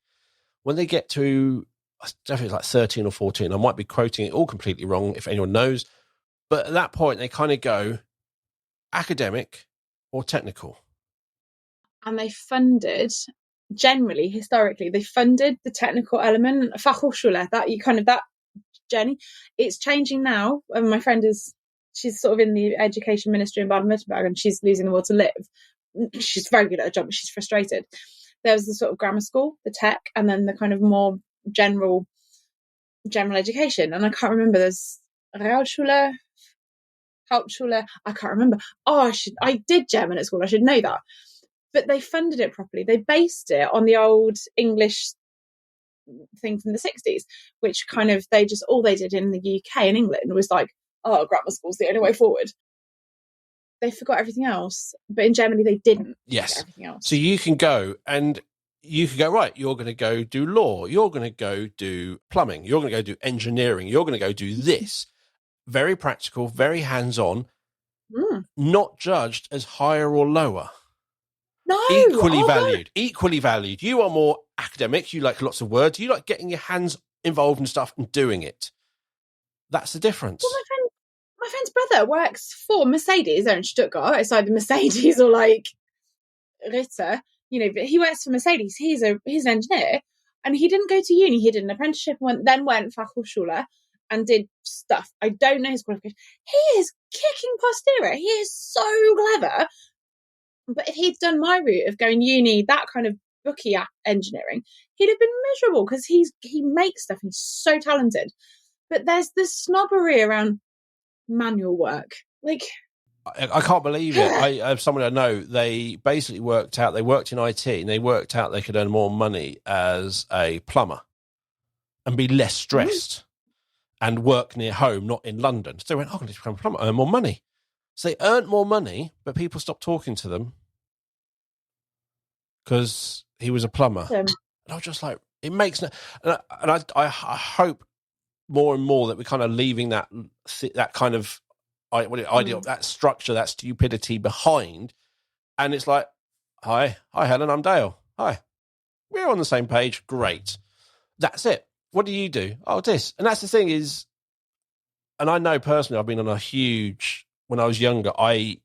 when they get to, definitely like 13 or 14, I might be quoting it all completely wrong if anyone knows, but at that point they kind of go academic or technical. And they funded, generally, historically, they funded the technical element, Fachhochschule, that journey. It's changing now. And my friend she's sort of in the education ministry in Baden-Württemberg, and she's losing the will to live. She's very good at her job, but she's frustrated. There was the sort of grammar school, the tech, and then the kind of more general education. And I can't remember, there's Realschule, Hauptschule, I can't remember. I did German at school, I should know that. But they funded it properly. They based it on the old English thing from the 60s, which kind of, all they did in the UK and England was like, grammar school's the only way forward. They forgot everything else. But in Germany, they didn't forget everything else. So you can go, right, you're going to go do law. You're going to go do plumbing. You're going to go do engineering. You're going to go do this. Very practical, very hands-on, not judged as higher or lower. No. Equally valued. You are more academic. You like lots of words. You like getting your hands involved in stuff and doing it. That's the difference. Well, my friend's brother works for Mercedes. They're in Stuttgart. It's either Mercedes or like Ritter. But he works for Mercedes. He's an engineer, and he didn't go to uni. He did an apprenticeship and then went Fachhochschule and did stuff. I don't know his qualification. He is kicking posterior. He is so clever. But if he'd done my route of going uni, that kind of bookie engineering, he'd have been miserable because he makes stuff. He's so talented. But there's this snobbery around manual work. Like, I can't believe it. I have someone I know, they basically worked in IT, and they worked out they could earn more money as a plumber and be less stressed and work near home, not in London. So they went, I'm going to become a plumber, earn more money. So they earned more money, but people stopped talking to them because he was a plumber. And I was just like, it makes no... And I hope more and more that we're kind of leaving that kind of ideal, that structure, that stupidity behind. And it's like, hi, Helen, I'm Dale. Hi, we're on the same page. Great. That's it. What do you do? Oh, this. And that's the thing is, and I know personally, I've been on a huge, when I was younger, the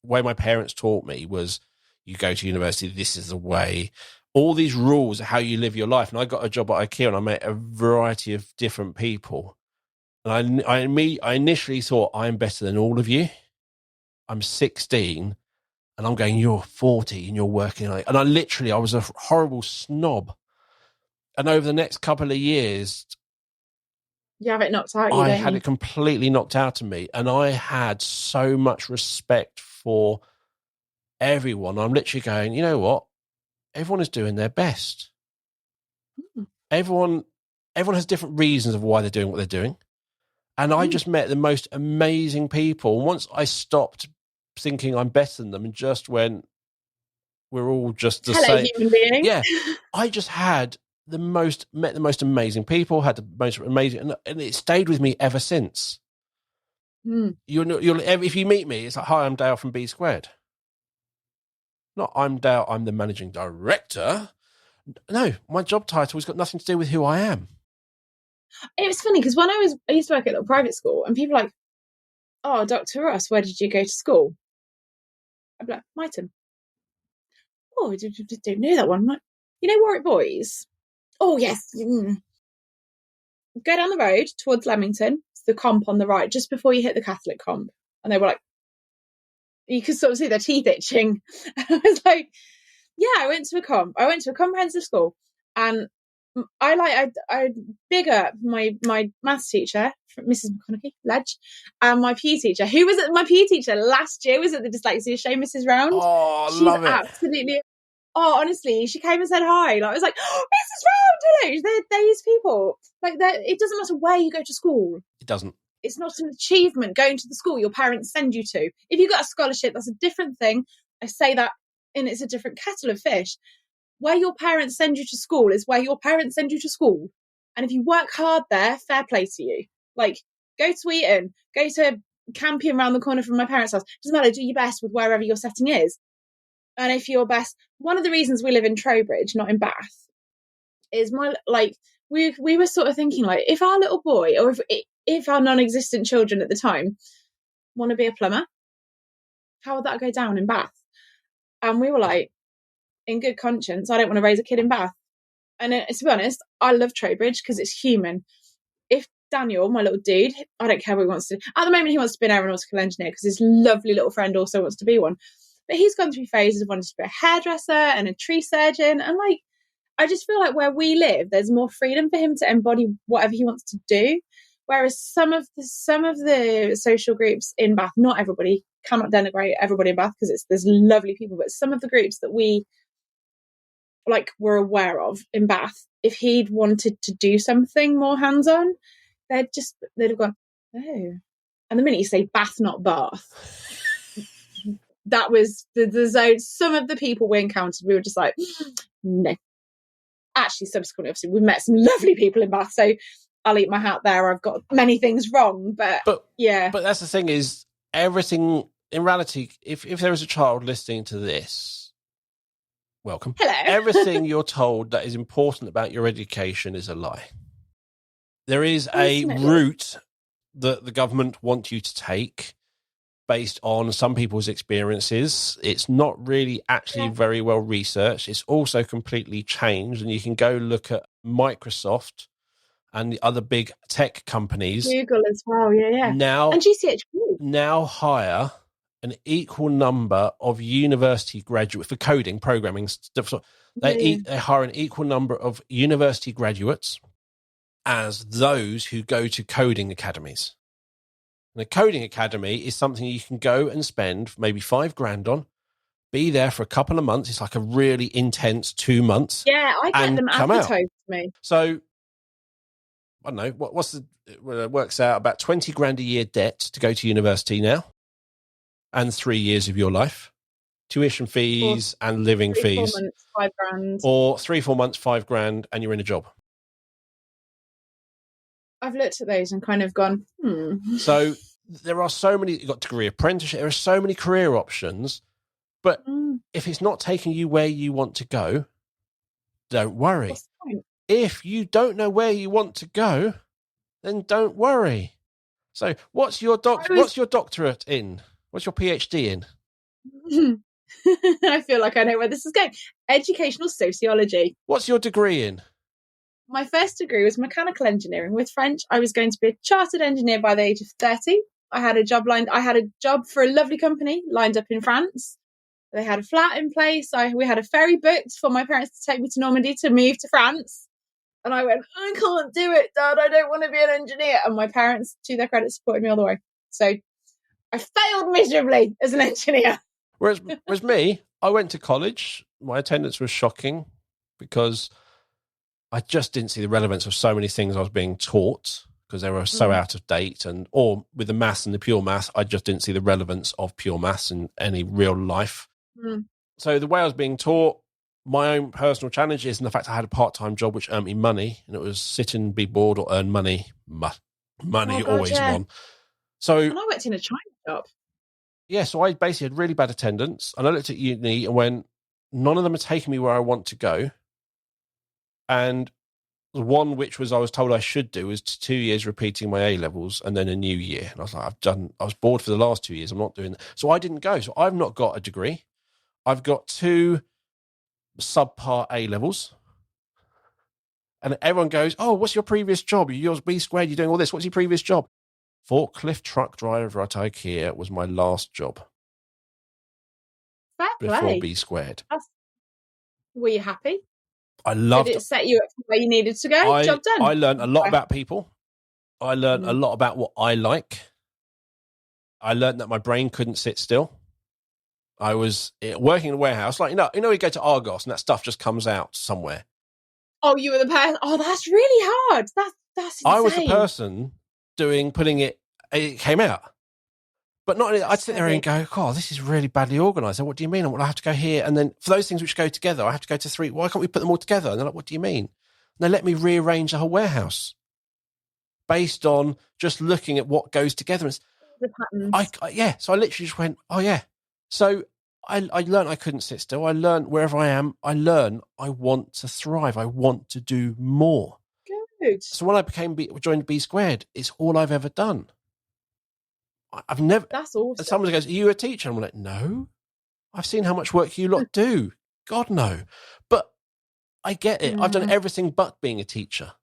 way my parents taught me was, you go to university, this is the way. All these rules are how you live your life. And I got a job at IKEA and I met a variety of different people. And I initially thought, I'm better than all of you. I'm 16 and I'm going, you're 40 and you're working. And I was a horrible snob. And over the next couple of years, you have it knocked out. I had it completely knocked out of me. And I had so much respect for everyone. I'm literally going, you know what? Everyone is doing their best. Everyone has different reasons of why they're doing what they're doing. And I just met the most amazing people. And once I stopped thinking I'm better than them and just went, we're all just the same. Human being. Yeah. I just met the most amazing people, had the most amazing, and it stayed with me ever since. If you meet me, it's like, hi, I'm Dale from B Squared. Not I'm Dale, I'm the managing director. No, my job title has got nothing to do with who I am. It was funny because when I used to work at a private school, and people were like, oh, Dr. Ross, where did you go to school? I'd be like, Myton. Oh, I don't know that one. I'm like, you know Warwick Boys? Oh, yes. Go down the road towards Leamington. It's the comp on the right, just before you hit the Catholic comp. And they were like, you could sort of see their teeth itching. And I was like, yeah, I went to a comprehensive school. And I big up my maths teacher, Mrs. McConaughey, Ledge, and my PE teacher, who was my PE teacher last year, was at the dyslexia show, Mrs. Round. Oh, she's love it. Absolutely. Oh, honestly, she came and said hi. Like, I was like, oh, Mrs. Round, hello. They're these people. Like, it doesn't matter where you go to school. It doesn't. It's not an achievement going to the school your parents send you to. If you got a scholarship, that's a different thing. I say that, and it's a different kettle of fish. Where your parents send you to school is where your parents send you to school. And if you work hard there, fair play to you. Like, go to Eton, go to camping around the corner from my parents' house. Doesn't matter, do your best with wherever your setting is. And if you're best, one of the reasons we live in Trowbridge, not in Bath, is we were sort of thinking, like, if our little boy, or if our non-existent children at the time want to be a plumber, how would that go down in Bath? And we were like, in good conscience, I don't want to raise a kid in Bath. And to be honest, I love Trowbridge because it's human. If Daniel, my little dude, I don't care what he wants to do. At the moment, he wants to be an aeronautical engineer because his lovely little friend also wants to be one. But he's gone through phases of wanting to be a hairdresser and a tree surgeon. And like, I just feel like where we live, there's more freedom for him to embody whatever he wants to do. Whereas some of the social groups in Bath, not everybody, cannot denigrate everybody in Bath because there's lovely people, but some of the groups that we were aware of in Bath, if he'd wanted to do something more hands-on, they'd have gone, oh. And the minute you say Bath, not Bath, that was the zone. Some of the people we encountered, we were just like, no. Actually, subsequently, obviously, we've met some lovely people in Bath, so I'll eat my hat there. I've got many things wrong, but yeah. But that's the thing is, everything, in reality, if there is a child listening to this, welcome. Hello. Everything you're told that is important about your education is a lie. There is a route that the government want you to take based on some people's experiences. It's not really actually very well researched. It's also completely changed, and you can go look at Microsoft and the other big tech companies. Google as well, yeah. Now, and GCHQ. Now hire an equal number of university graduates for coding, programming stuff. They hire an equal number of university graduates as those who go to coding academies. And a coding academy is something you can go and spend maybe $5,000 on, be there for a couple of months. It's like a really intense 2 months. Yeah, I get and them come out. advertised to me. So I don't know what's the, well, it works out about 20 grand a year debt to go to university now, and 3 years of your life, tuition fees and living 3-4 fees, months, $5,000. or 3-4 months, $5,000, and you're in a job. I've looked at those and kind of gone, So there are so many. You've got degree apprenticeship. There are so many career options, but if it's not taking you where you want to go, don't worry. What's the point? If you don't know where you want to go, then don't worry. So what's your doctorate in? What's your PhD in? I feel like I know where this is going. Educational sociology. What's your degree in? My first degree was mechanical engineering with French. I was going to be a chartered engineer by the age of 30. I had a job for a lovely company lined up in France. They had a flat in place. We had a ferry booked for my parents to take me to Normandy to move to France. And I went, I can't do it, Dad. I don't want to be an engineer. And my parents, to their credit, supported me all the way. So I failed miserably as an engineer. Whereas me, I went to college. My attendance was shocking because I just didn't see the relevance of so many things I was being taught because they were so out of date. Or with the maths and the pure maths, I just didn't see the relevance of pure maths in any real life. So the way I was being taught, my own personal challenges, and the fact I had a part-time job which earned me money, and it was sit and be bored or earn money. Money always won. So, and I worked in a China shop. Yeah, so I basically had really bad attendance, and I looked at uni and went, none of them are taking me where I want to go. And the one which was I was told I should do was 2 years repeating my A-levels and then a new year. And I was like, I was bored for the last 2 years. I'm not doing that. So I didn't go. So I've not got a degree. I've got 2 subpar A-levels. And everyone goes, oh, what's your previous job? You're B squared, you're doing all this. What's your previous job? Forklift truck driver at IKEA was my last job. Fair before play. B squared. Were you happy? I loved it. Did it set you up for where you needed to go? Job done. I learned a lot about people. I learned a lot about what I like. I learned that my brain couldn't sit still. I was working in a warehouse, like, you know, you go to Argos and that stuff just comes out somewhere. Oh, you were the person. Oh, that's really hard. That's insane. I was the person putting it came out. But not only, I'd sit there and go, oh, this is really badly organised. And what do you mean? And I have to go here. And then for those things which go together, I have to go to 3. Why can't we put them all together? And they're like, what do you mean? And they let me rearrange the whole warehouse based on just looking at what goes together. The patterns. So I literally just went, oh, yeah. So I learned I couldn't sit still. I learned wherever I am, I want to thrive. I want to do more. Good. So when I joined B squared, it's all I've ever done. I've never. That's awesome. Someone goes, "Are you a teacher?" I'm like, "No, I've seen how much work you lot do. God no." But I get it. I've done everything but being a teacher.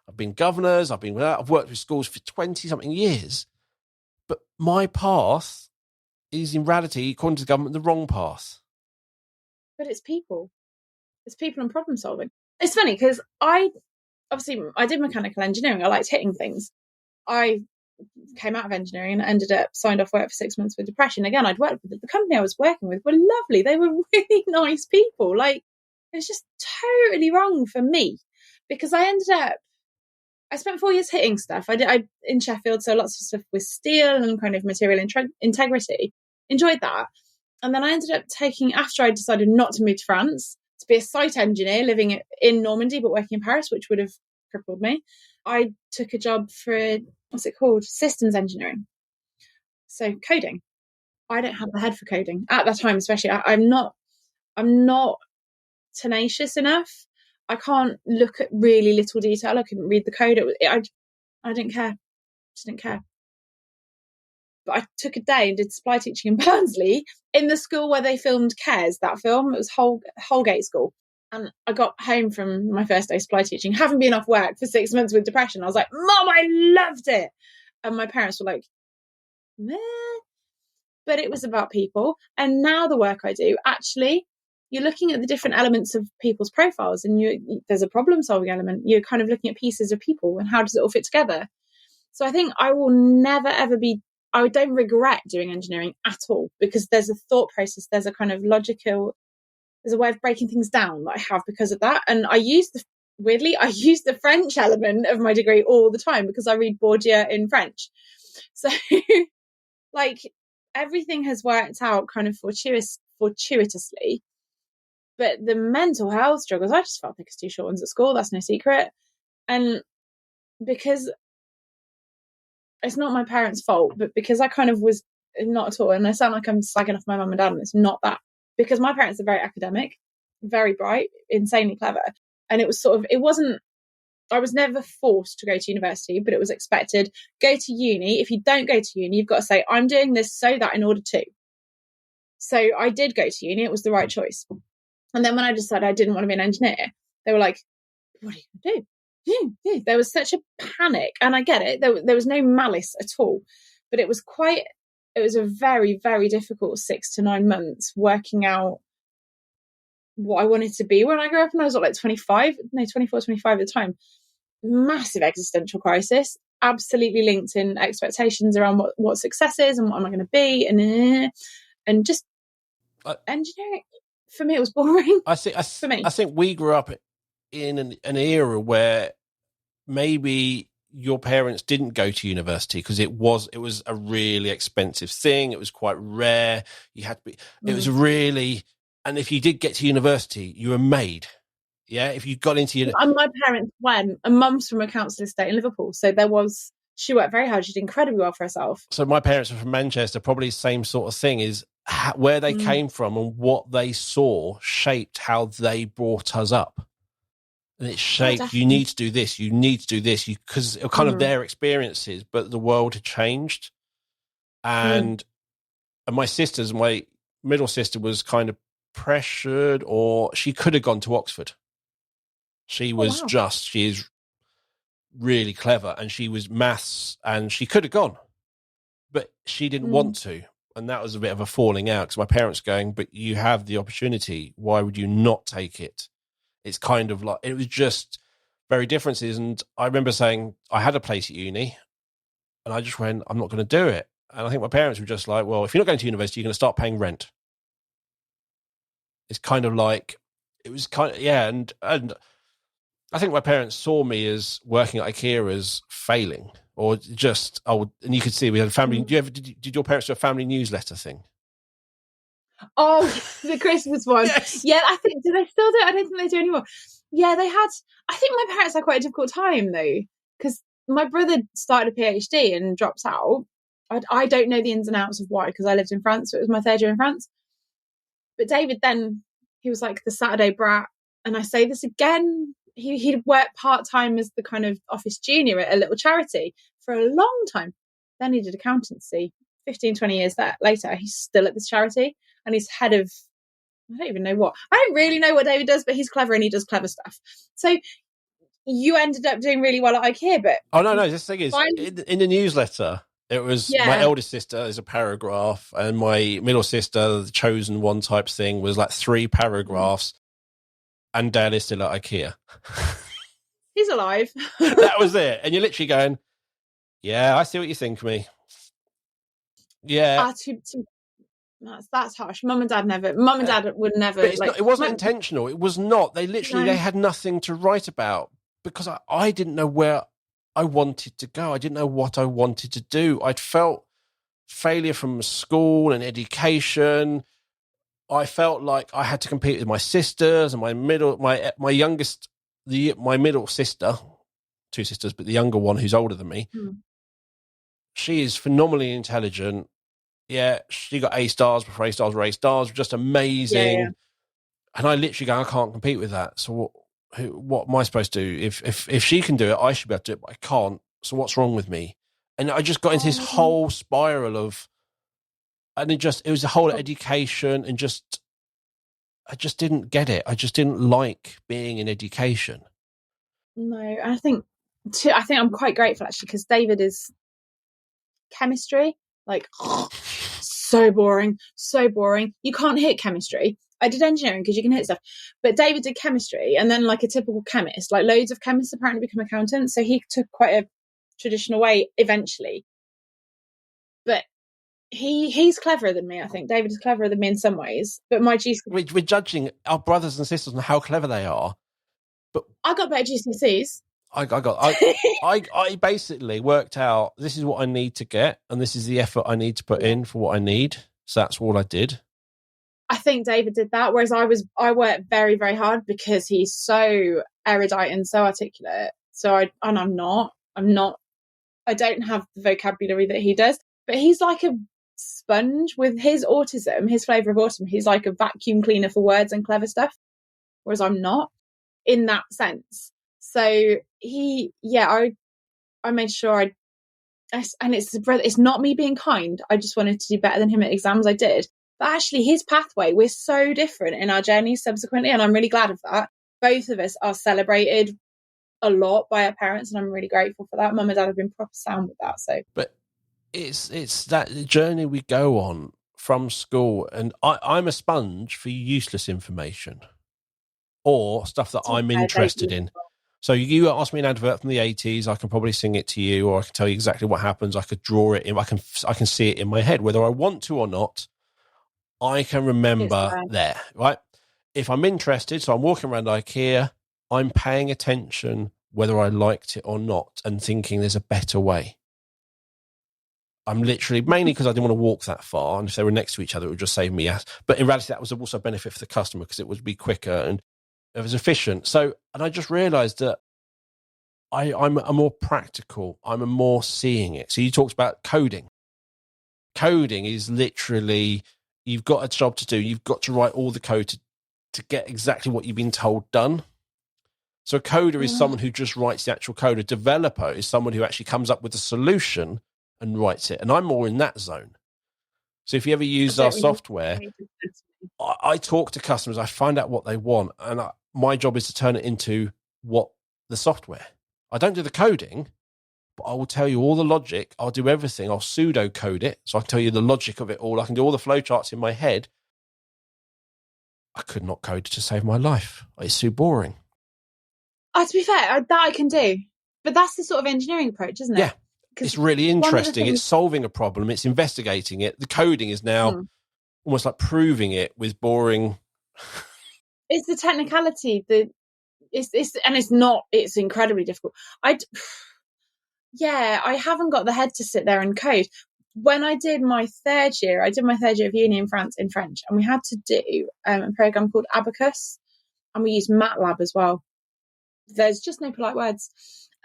I've been governors. I've worked with schools for 20-something years. But my path is, in reality, according to the government, the wrong path. But it's people. It's people and problem solving. It's funny because I did mechanical engineering. I liked hitting things. I came out of engineering and ended up signed off work for 6 months with depression. Again, I'd worked with the company I was working with were lovely. They were really nice people. Like, it's just totally wrong for me because I spent 4 years hitting stuff. I in Sheffield, so lots of stuff with steel and kind of material integrity. Enjoyed that. And then I ended up after I decided not to move to France, to be a site engineer living in Normandy but working in Paris, which would have crippled me. I took a job for, what's it called? Systems engineering. So coding. I don't have the head for coding at that time, especially. I'm not tenacious enough. I can't look at really little detail. I couldn't read the code. I didn't care. Just didn't care. But I took a day and did supply teaching in Barnsley in the school where they filmed Cares, that film. It was Holgate School. And I got home from my first day supply teaching, having been off work for 6 months with depression. I was like, Mom, I loved it. And my parents were like, meh. But it was about people. And now the work I do, actually, you're looking at the different elements of people's profiles and there's a problem solving element. You're kind of looking at pieces of people and how does it all fit together. So I think I will never, ever be I don't regret doing engineering at all, because there's a thought process, there's a kind of logical, there's a way of breaking things down that I have because of that. And I use the French element of my degree all the time because I read Bourdieu in French. So like everything has worked out kind of fortuitously. But the mental health struggles, I just felt thick as two short ones at school. That's no secret. And because it's not my parents' fault, but because I kind of was not at all, and I sound like I'm slagging off my mum and dad, and it's not that. Because my parents are very academic, very bright, insanely clever. And it was I was never forced to go to university, but it was expected, go to uni. If you don't go to uni, you've got to say, I'm doing this so that in order to. So I did go to uni. It was the right choice. And then when I decided I didn't want to be an engineer, they were like, what are you going to do? There was such a panic, and I get it. There was no malice at all, but it was a very, very difficult 6 to 9 months working out what I wanted to be when I grew up. And I was like 24, 25 at the time. Massive existential crisis, absolutely linked in expectations around what success is and what am I going to be, and just engineering for me, it was boring. I think we grew up in an era where maybe your parents didn't go to university because it was a really expensive thing. It was quite rare. You had to be. It was really, and if you did get to university, you were made. Yeah, if you got into and my parents went, and mum's from a council estate in Liverpool, so she worked very hard. She did incredibly well for herself. So my parents were from Manchester. Probably the same sort of thing is where they came from and what they saw shaped how they brought us up. And it shaped, you need to do this, you need to do this, because it was kind of their experiences, but the world had changed. And my middle sister was kind of pressured, or she could have gone to Oxford. She was she is really clever, and she was maths, and she could have gone, but she didn't want to. And that was a bit of a falling out, because my parents going, but you have the opportunity, why would you not take it? It's kind of like, it was just very differences. And I remember saying, I had a place at uni, and I just went, I'm not going to do it. And I think my parents were just like, well, if you're not going to university, you're going to start paying rent. It's kind of like, it was kind of, yeah. And I think my parents saw me as working at IKEA as failing, or just, and you could see we had a family. Did your parents do a family newsletter thing? Oh, the Christmas one. Yes. Yeah, I think, do they still do it? I don't think they do anymore. Yeah, they had, I think my parents had quite a difficult time though, because my brother started a PhD and dropped out. I don't know the ins and outs of why, because I lived in France, so it was my 3rd year in France. But David then, he was like the Saturday brat. And I say this again, he'd worked part-time as the kind of office junior at a little charity for a long time. Then he did accountancy. 15, 20 years later, he's still at this charity, and he's head of, I don't even know what. I don't really know what David does, but he's clever and he does clever stuff. So you ended up doing really well at IKEA, but... Oh, no, this thing is, in the newsletter, it was my eldest sister is a paragraph, and my middle sister, the chosen one type thing, was like 3 paragraphs, and Dale is still at IKEA. He's alive. That was it. And you're literally going, yeah, I see what you think of me. Yeah. That's harsh. Mum and Dad would never. But it wasn't intentional. It was not. They literally, they had nothing to write about, because I didn't know where I wanted to go. I didn't know what I wanted to do. I'd felt failure from school and education. I felt like I had to compete with my sisters and my middle sister, 2 sisters, but the younger one who's older than me. She is phenomenally intelligent. Yeah, she got A stars before A stars were A stars, just amazing. Yeah. And I literally go, I can't compete with that. So what am I supposed to do? If she can do it, I should be able to do it, but I can't. So what's wrong with me? And I just got into this whole spiral of, and it was the whole education, and I just didn't get it. I just didn't like being in education. No, I think I'm quite grateful actually, because David is chemistry, like so boring. You can't hit chemistry. I did engineering because you can hit stuff, but David did chemistry, and then like a typical chemist, like loads of chemists apparently become accountants, so he took quite a traditional way eventually. But he's cleverer than me. I think David is cleverer than me in some ways, but my GCSEs, We're judging our brothers and sisters on how clever they are. But I got better GCSEs. I basically worked out this is what I need to get, and this is the effort I need to put in for what I need. So that's all I did. I think David did that, whereas I worked very, very hard because he's so erudite and so articulate. I'm not. I don't have the vocabulary that he does, but he's like a sponge with his autism, his flavour of autism. He's like a vacuum cleaner for words and clever stuff, whereas I'm not in that sense. So I made sure and it's not me being kind. I just wanted to do better than him at exams. I did. But actually, his pathway, we're so different in our journeys subsequently, and I'm really glad of that. Both of us are celebrated a lot by our parents, and I'm really grateful for that. Mum and Dad have been proper sound with that. So, but it's that journey we go on from school, and I'm a sponge for useless information or stuff that I'm interested in. So you ask me an advert from the 80s, I can probably sing it to you, or I can tell you exactly what happens. I could draw it in. I can see it in my head, whether I want to or not. I can remember there, right? If I'm interested, so I'm walking around IKEA, I'm paying attention whether I liked it or not and thinking there's a better way. I'm literally, mainly because I didn't want to walk that far, and if they were next to each other, it would just save me. But in reality, that was also a benefit for the customer because it would be quicker and it was efficient. So, and I just realised that I'm a more practical, I'm a more seeing it. So you talked about coding. Coding is literally, you've got a job to do. You've got to write all the code to get exactly what you've been told done. So a coder is someone who just writes the actual code. A developer is someone who actually comes up with a solution and writes it. And I'm more in that zone. So if you ever use our software, I talk to customers, I find out what they want, and my job is to turn it into what the software. I don't do the coding, but I will tell you all the logic. I'll do everything. I'll pseudo code it. So I can tell you the logic of it all. I can do all the flowcharts in my head. I could not code to save my life. It's too boring. To be fair, that I can do. But that's the sort of engineering approach, isn't it? Yeah. It's really interesting. It's solving a problem. It's investigating it. The coding is now almost like proving it with boring. It's the technicality. It's incredibly difficult. I haven't got the head to sit there and code. When I did my third year of uni in France in French, and we had to do a program called Abacus, and we used MATLAB as well. There's just no polite words.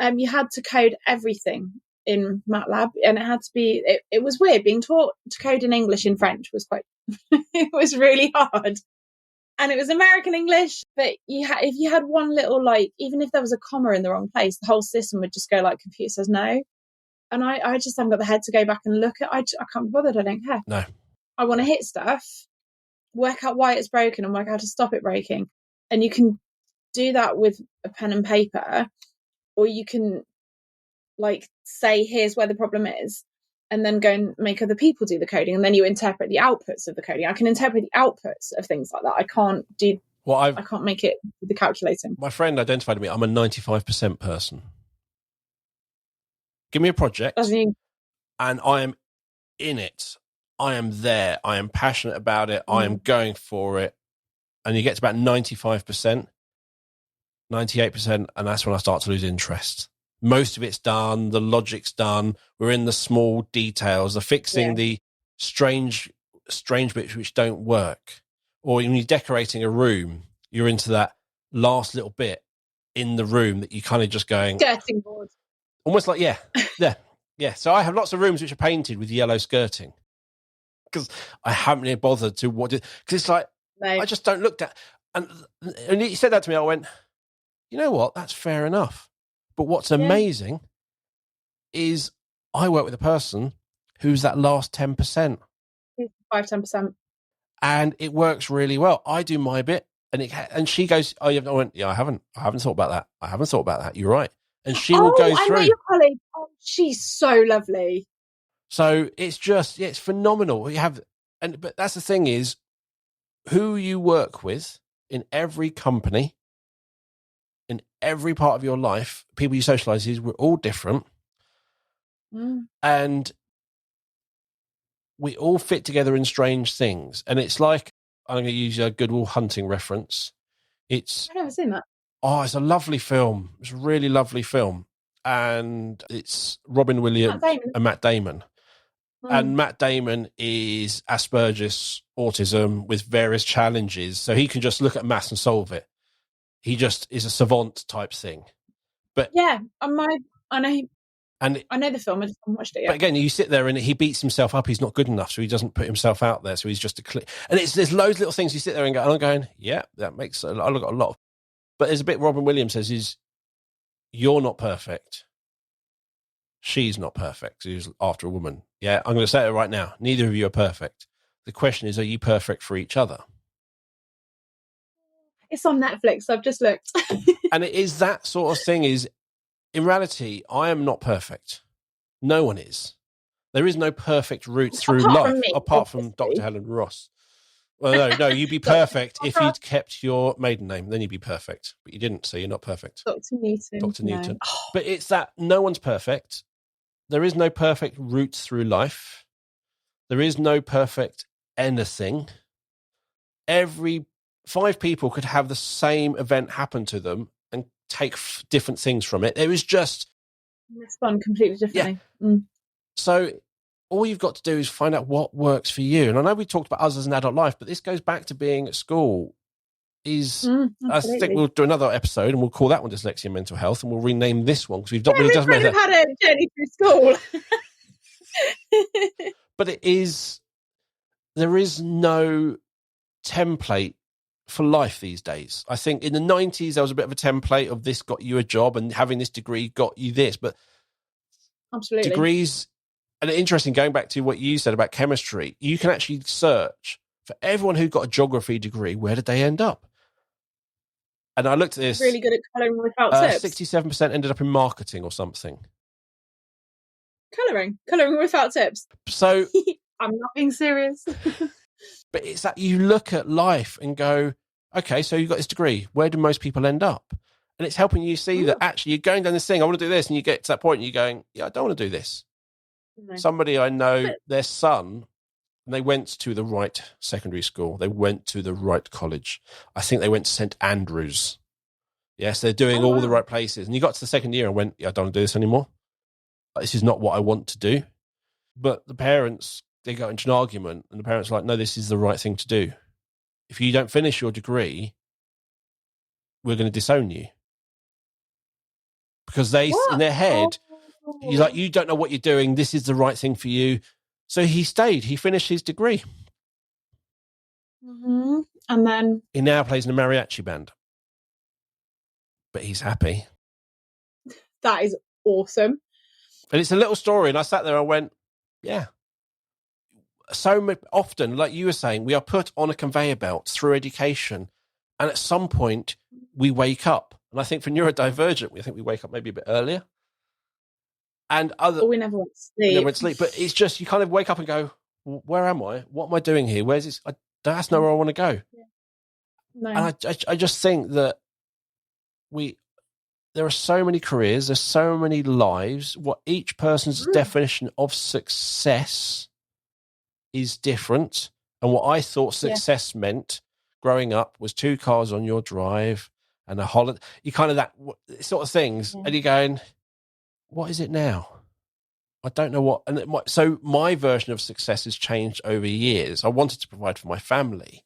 You had to code everything in MATLAB, and it had to be. It was weird being taught to code in English in French was quite. It was really hard, and it was American English. But if you had one little even if there was a comma in the wrong place, the whole system would just go like computer says no. And I just haven't got the head to go back and look at. I can't be bothered. I don't care. No, I want to hit stuff, work out why it's broken, and work out how to stop it breaking. And you can do that with a pen and paper, or you can say here's where the problem is, and then go and make other people do the coding, and then you interpret the outputs of the coding. I can interpret the outputs of things like that. I can't do I can't make it with the calculating. My friend identified me, I'm a 95% person. Give me a project and I am in it. I am there. I am passionate about it. I am going for it. And you get to about 95%, 98%, and that's when I start to lose interest. Most of it's done. The logic's done. We're in the small details, the fixing the strange bits which don't work. Or when you're decorating a room, you're into that last little bit in the room that you kind of just going... Skirting board. Almost like, yeah. So I have lots of rooms which are painted with yellow skirting because I haven't really bothered to because it's like, I just don't look at... And he said that to me, I went, you know what? That's fair enough. But what's amazing is I work with a person who's that last 10%. 5-10%. And it works really well. I do my bit, and she goes, "Oh, you haven't?" I went, "Yeah, I haven't thought about that. I haven't thought about that. You're right." And she will go through. I met your colleague. Oh, she's so lovely. So it's phenomenal. But that's the thing is, who you work with in every company, in every part of your life, people you socialise with, we're all different, and we all fit together in strange things. And it's like, I'm going to use a Good Will Hunting reference. It's I've never seen that. it's a lovely film. It's a really lovely film. And it's Robin Williams Matt Damon. and Matt Damon. Mm. And Matt Damon is Asperger's autism with various challenges. So he can just look at maths and solve it. He just is a savant type thing. But yeah, I know. And I know the film. I just haven't watched it yet. But again, you sit there and he beats himself up. He's not good enough, so he doesn't put himself out there. So he's just and there's loads of little things you sit there and go, and I'm going, yeah, that makes I got a lot. But there's a bit Robin Williams says is, you're not perfect. She's not perfect. He's after a woman. Yeah, I'm going to say it right now. Neither of you are perfect. The question is, are you perfect for each other? It's on Netflix. I've just looked. And it is that sort of thing. Is in reality, I am not perfect. No one is. There is no perfect route through life, apart from Dr. Helen Ross. Well, no, you'd be perfect if you'd kept your maiden name. Then you'd be perfect. But you didn't, so you're not perfect. Dr. Newton. Dr. Newton. But it's that no one's perfect. There is no perfect route through life. There is no perfect anything. Every 5 people could have the same event happen to them and take different things from it. It was just... respond completely differently. Yeah. Mm. So all you've got to do is find out what works for you. And I know we talked about us as an adult life, but this goes back to being at school. I think we'll do another episode and we'll call that one Dyslexia and Mental Health, and we'll rename this one because we've not really done that. We've had a journey through school. But there is no template for life these days. I think in the 90s, there was a bit of a template of this got you a job and having this degree got you this, but absolutely degrees... And interesting, going back to what you said about chemistry, you can actually search for everyone who got a geography degree, where did they end up? And I looked at this. Really good at colouring without tips. 67% ended up in marketing or something. Colouring without tips. So I'm not being serious. But it's that you look at life and go, okay, so you got this degree. Where do most people end up? And it's helping you see that actually you're going down this thing. I want to do this. And you get to that point and you're going, yeah, I don't want to do this. No. Somebody I know, their son, and they went to the right secondary school. They went to the right college. I think they went to St. Andrews. Yes, they're doing all the right places. And you got to the second year and went, yeah, I don't want to do this anymore. This is not what I want to do. But the parents, they got into an argument, and the parents are like, no, this is the right thing to do. If you don't finish your degree, we're going to disown you. Because in their head, he's like, you don't know what you're doing. This is the right thing for you. So he stayed. He finished his degree. Mm-hmm. And then? He now plays in a mariachi band. But he's happy. That is awesome. And it's a little story. And I sat there and went, yeah. So often, like you were saying, we are put on a conveyor belt through education. And at some point, we wake up. And I think for neurodivergent, I think we wake up maybe a bit earlier. And we never went to sleep. We never went to sleep. But it's just, you kind of wake up and go, well, where am I? What am I doing here? Where's this? That's not where I want to go. Yeah. No. And I just think that there are so many careers, there's so many lives. What each person's definition of success is different. And what I thought success meant growing up was 2 cars on your drive and a holiday. You kind of that sort of things. Yeah. And you're going, what is it now? I don't know what. And so my version of success has changed over years. I wanted to provide for my family.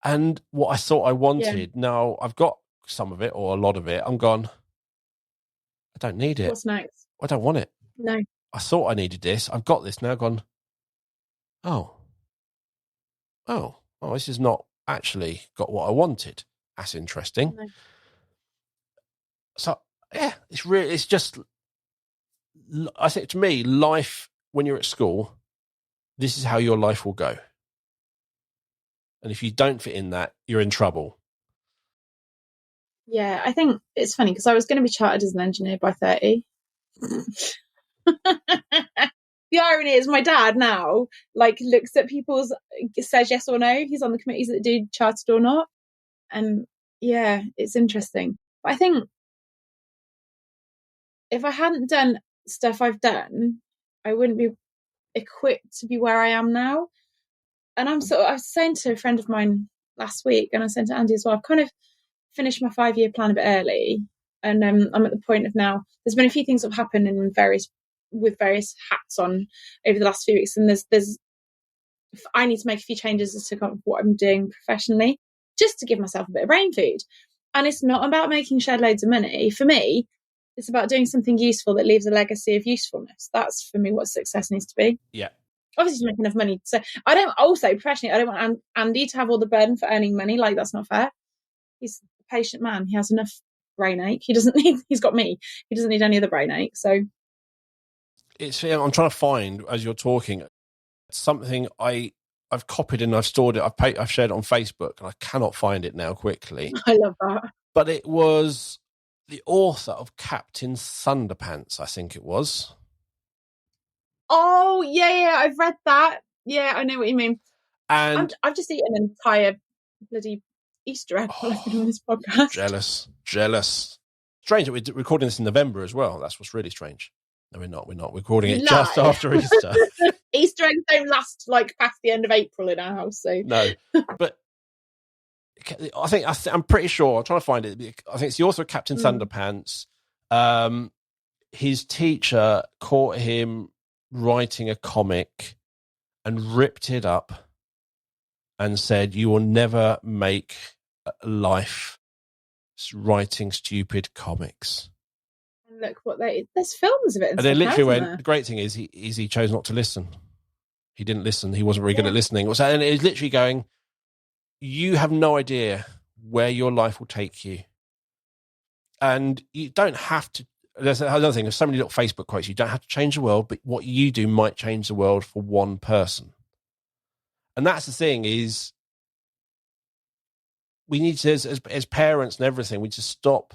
And what I thought I wanted, now I've got some of it or a lot of it. I'm gone, I don't need it. What's next? I don't want it. No. I thought I needed this. I've got this now. Gone, oh, this has not actually got what I wanted. That's interesting. No. So, yeah, it's just, I think to me, life, when you're at school, this is how your life will go. And if you don't fit in that, you're in trouble. Yeah, I think it's funny because I was going to be chartered as an engineer by 30. The irony is my dad now looks at people's, says yes or no. He's on the committees that do chartered or not. And yeah, it's interesting. But I think if I hadn't done stuff I've done, I wouldn't be equipped to be where I am now. And I was saying to a friend of mine last week, and I said to Andy as well, I've kind of finished my 5-year plan a bit early, and I'm at the point of now. There's been a few things that have happened with various hats on over the last few weeks, and there's I need to make a few changes as to kind of what I'm doing professionally, just to give myself a bit of brain food. And it's not about making shed loads of money. For me, it's about doing something useful that leaves a legacy of usefulness. That's for me what success needs to be. Yeah. Obviously, to make enough money. So I don't also professionally, I don't want Andy to have all the burden for earning money. Like, that's not fair. He's a patient man. He has enough brain ache. He's got me. He doesn't need any other brain ache. So I'm trying to find, as you're talking, something I've copied and I've stored it. I've shared it on Facebook, and I cannot find it now quickly. I love that. But it was the author of Captain Thunderpants, I think it was. Oh, yeah, I've read that. Yeah, I know what you mean. And I've just eaten an entire bloody Easter egg while I've been on this podcast. Jealous. Strange that we're recording this in November as well. That's what's really strange. No, we're not. We're not. We're recording it just after Easter. Easter eggs don't last like past the end of April in our house. So no, but I'm pretty sure. I'm trying to find it. I think it's the author of Captain Thunderpants. His teacher caught him writing a comic and ripped it up and said, "You will never make life writing stupid comics." And look what there's films of it. And they literally went, the great thing is he chose not to listen. He didn't listen. He wasn't very good at listening. And it was literally going, you have no idea where your life will take you. And you don't have to. There's another thing. There's so many little Facebook quotes. You don't have to change the world, but what you do might change the world for one person. And that's the thing is, we need to, as parents and everything, we just stop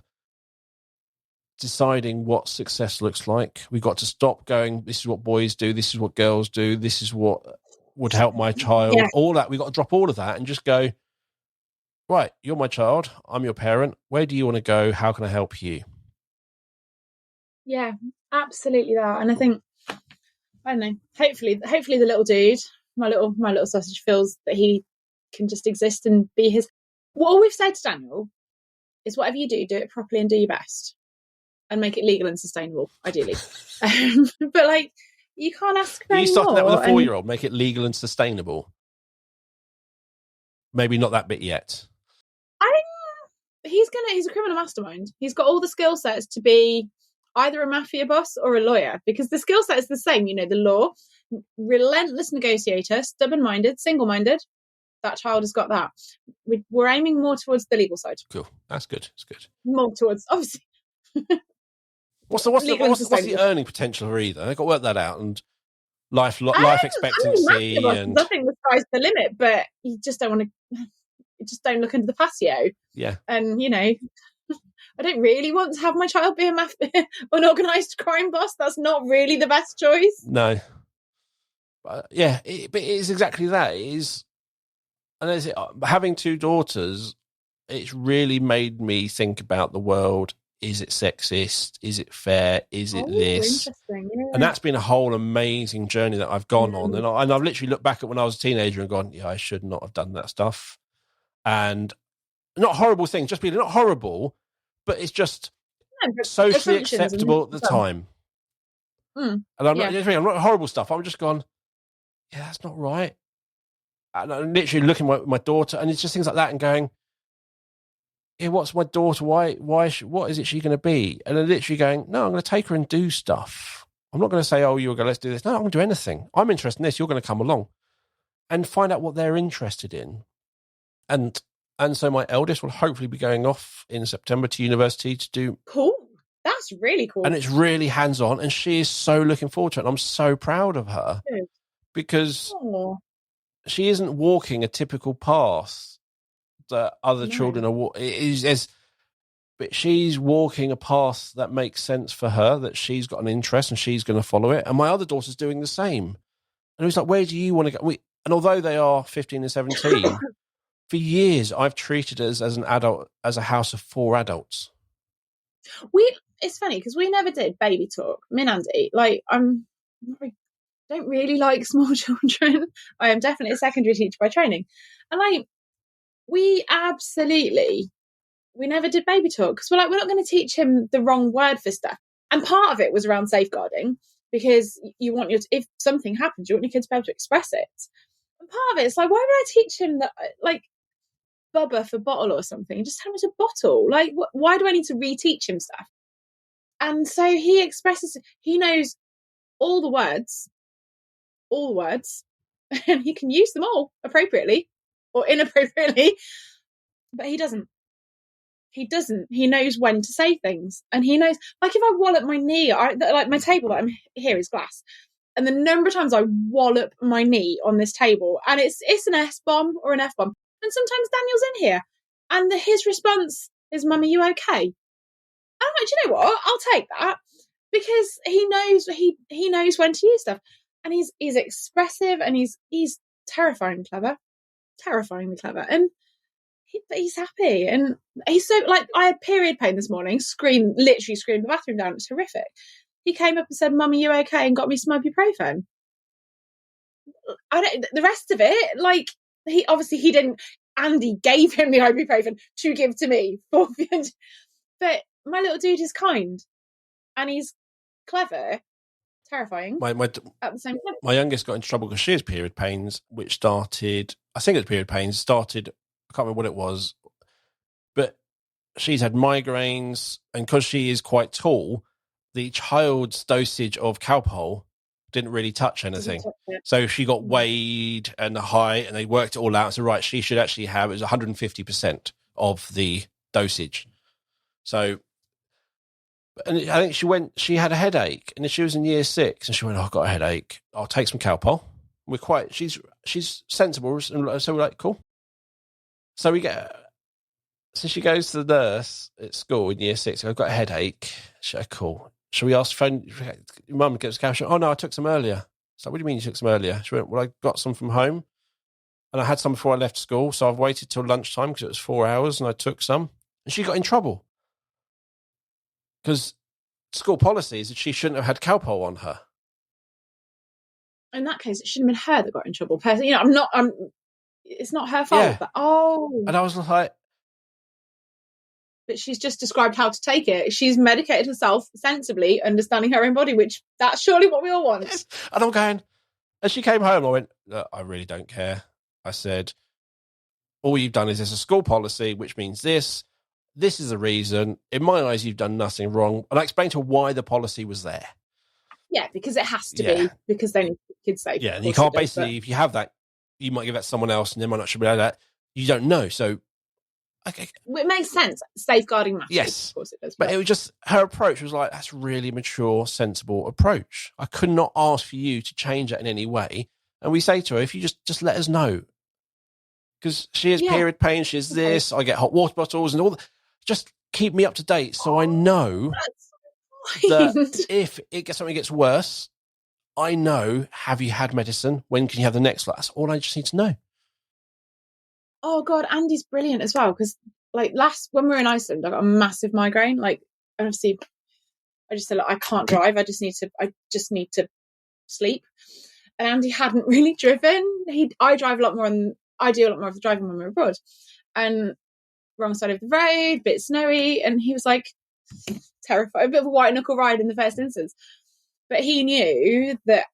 deciding what success looks like. We've got to stop going, this is what boys do, this is what girls do, this is what would help my child. Yeah. All that. We've got to drop all of that and just go, right, you're my child, I'm your parent. Where do you want to go? How can I help you? Yeah, absolutely that. And I think, I don't know, hopefully the little dude, my little sausage, feels that he can just exist and be his. What we've said to Daniel is, whatever you do it properly and do your best and make it legal and sustainable, ideally. But like, you can't ask for any more. You started that with a 4-year-old, make it legal and sustainable. Maybe not that bit yet. He's a criminal mastermind. He's got all the skill sets to be either a mafia boss or a lawyer, because the skill set is the same. The law, relentless negotiator, stubborn-minded, single-minded. That child has got that. We're aiming more towards the legal side. Cool. That's good. It's good. More towards, obviously. What's the earning potential for either? They've got to work that out, and life expectancy. I think the sky's the limit, but you just don't want to. You just don't look into the patio. Yeah. And I don't really want to have my child be an organised crime boss. That's not really the best choice. No. But yeah, but it is exactly that. It is, and having 2 daughters, it's really made me think about the world. Is it sexist? Is it fair? Is it this? Interesting. Yeah. And that's been a whole amazing journey that I've gone on. And I've literally looked back at when I was a teenager and gone, yeah, I should not have done that stuff. And not horrible things, just being not horrible, but it's just socially acceptable at the time. And I'm not horrible stuff. I'm just gone, yeah, that's not right. And I'm literally looking at my daughter, and it's just things like that, and going, yeah, what's my daughter? Why? What is it she going to be? And then literally going, no, I'm going to take her and do stuff. I'm not going to say, oh, you're going to let's do this. No, I'm going to do anything. I'm interested in this. You're going to come along and find out what they're interested in. And so my eldest will hopefully be going off in September to university to do. Cool. That's really cool. And it's really hands-on, and she is so looking forward to it. And I'm so proud of her. Good. Because she isn't walking a typical path that other children are walking. But she's walking a path that makes sense for her, that she's got an interest and she's going to follow it. And my other daughter's doing the same. And it was like, where do you want to go? And although they are 15 and 17, for years I've treated us as an adult, as a house of 4 adults. It's funny because we never did baby talk. Me and Andy, I'm don't really like small children. I am definitely a secondary teacher by training. And like, we never did baby talk because we're not going to teach him the wrong word for stuff. And part of it was around safeguarding, because you want if something happens, you want your kids to be able to express it. And part of it is like, why would I teach him that, like, Bubba for bottle or something? Just tell him it's a bottle. Like, why do I need to reteach him stuff? And so he knows all the words, and he can use them all appropriately or inappropriately, but he doesn't. He knows when to say things, and he knows, like, if I wallop my knee, like, my table that I'm here is glass, and the number of times I wallop my knee on this table, and it's an S-bomb or an F-bomb, and sometimes Daniel's in here, and his response is, "Mum, are you okay?" I'm like, do you know what? I'll take that, because he knows when to use stuff, and he's expressive, and he's terrifyingly clever, and but he's happy, and he's so, like, I had period pain this morning, literally screamed the bathroom down. It was horrific. He came up and said, "Mum, are you okay?" and got me some ibuprofen. The rest of it, like, he didn't. Andy gave him the ibuprofen to give to me, but my little dude is kind, and he's clever, terrifying at the same time. My youngest got into trouble because she has period pains, which started, I think it was period pains, I can't remember what it was, but she's had migraines, and because she is quite tall, the child's dosage of Calpol didn't really touch anything. So she got weighed and the height, and they worked it all out. So, right, she should actually have, it was 150% of the dosage. So, and I think she had a headache, and she was in year 6, and she went, "Oh, I've got a headache. I'll take some Calpol." She's sensible. So we're like, cool. So she goes to the nurse at school in year 6. "I've got a headache." She's like, "Cool. Shall we ask your mum to get us Calpol?" "Oh, no, I took some earlier." So, "What do you mean you took some earlier?" She went, "Well, I got some from home, and I had some before I left school. So I've waited till lunchtime because it was 4 hours, and I took some." And she got in trouble because school policy is that she shouldn't have had Calpol on her. In that case, it shouldn't have been her that got in trouble. It's not her fault. Yeah. But, and I was like, but she's just described how to take it. She's medicated herself sensibly, understanding her own body, which that's surely what we all want. Yes. And I'm going, as she came home, I went, "Look, I really don't care." I said, "All you've done is there's a school policy, which means this. This is the reason. In my eyes, you've done nothing wrong." And I explained to her why the policy was there. Yeah, because it has to be, because they need to keep kids safe. Yeah, and you can't basically, if you have that, you might give that to someone else, and they might not should be like that. You don't know. So, okay. It makes sense. Safeguarding matters. Yes. Of course it does. But it was just, her approach was like, that's really mature, sensible approach. I could not ask for you to change that in any way. And we say to her, if you just let us know. Because she has period pain, she has this, I get hot water bottles and all that. Just keep me up to date so I know that if something gets worse, I know, have you had medicine? When can you have the next lot? That's all I just need to know. Oh God, Andy's brilliant as well, because like when we were in Iceland, I got a massive migraine. Like, obviously, I just said, "Look, I can't drive. I just need to sleep." And Andy hadn't really driven. I drive a lot more, and I do a lot more of the driving when we're abroad. And wrong side of the road, bit snowy, and he was like terrified, a bit of a white knuckle ride in the first instance. But he knew that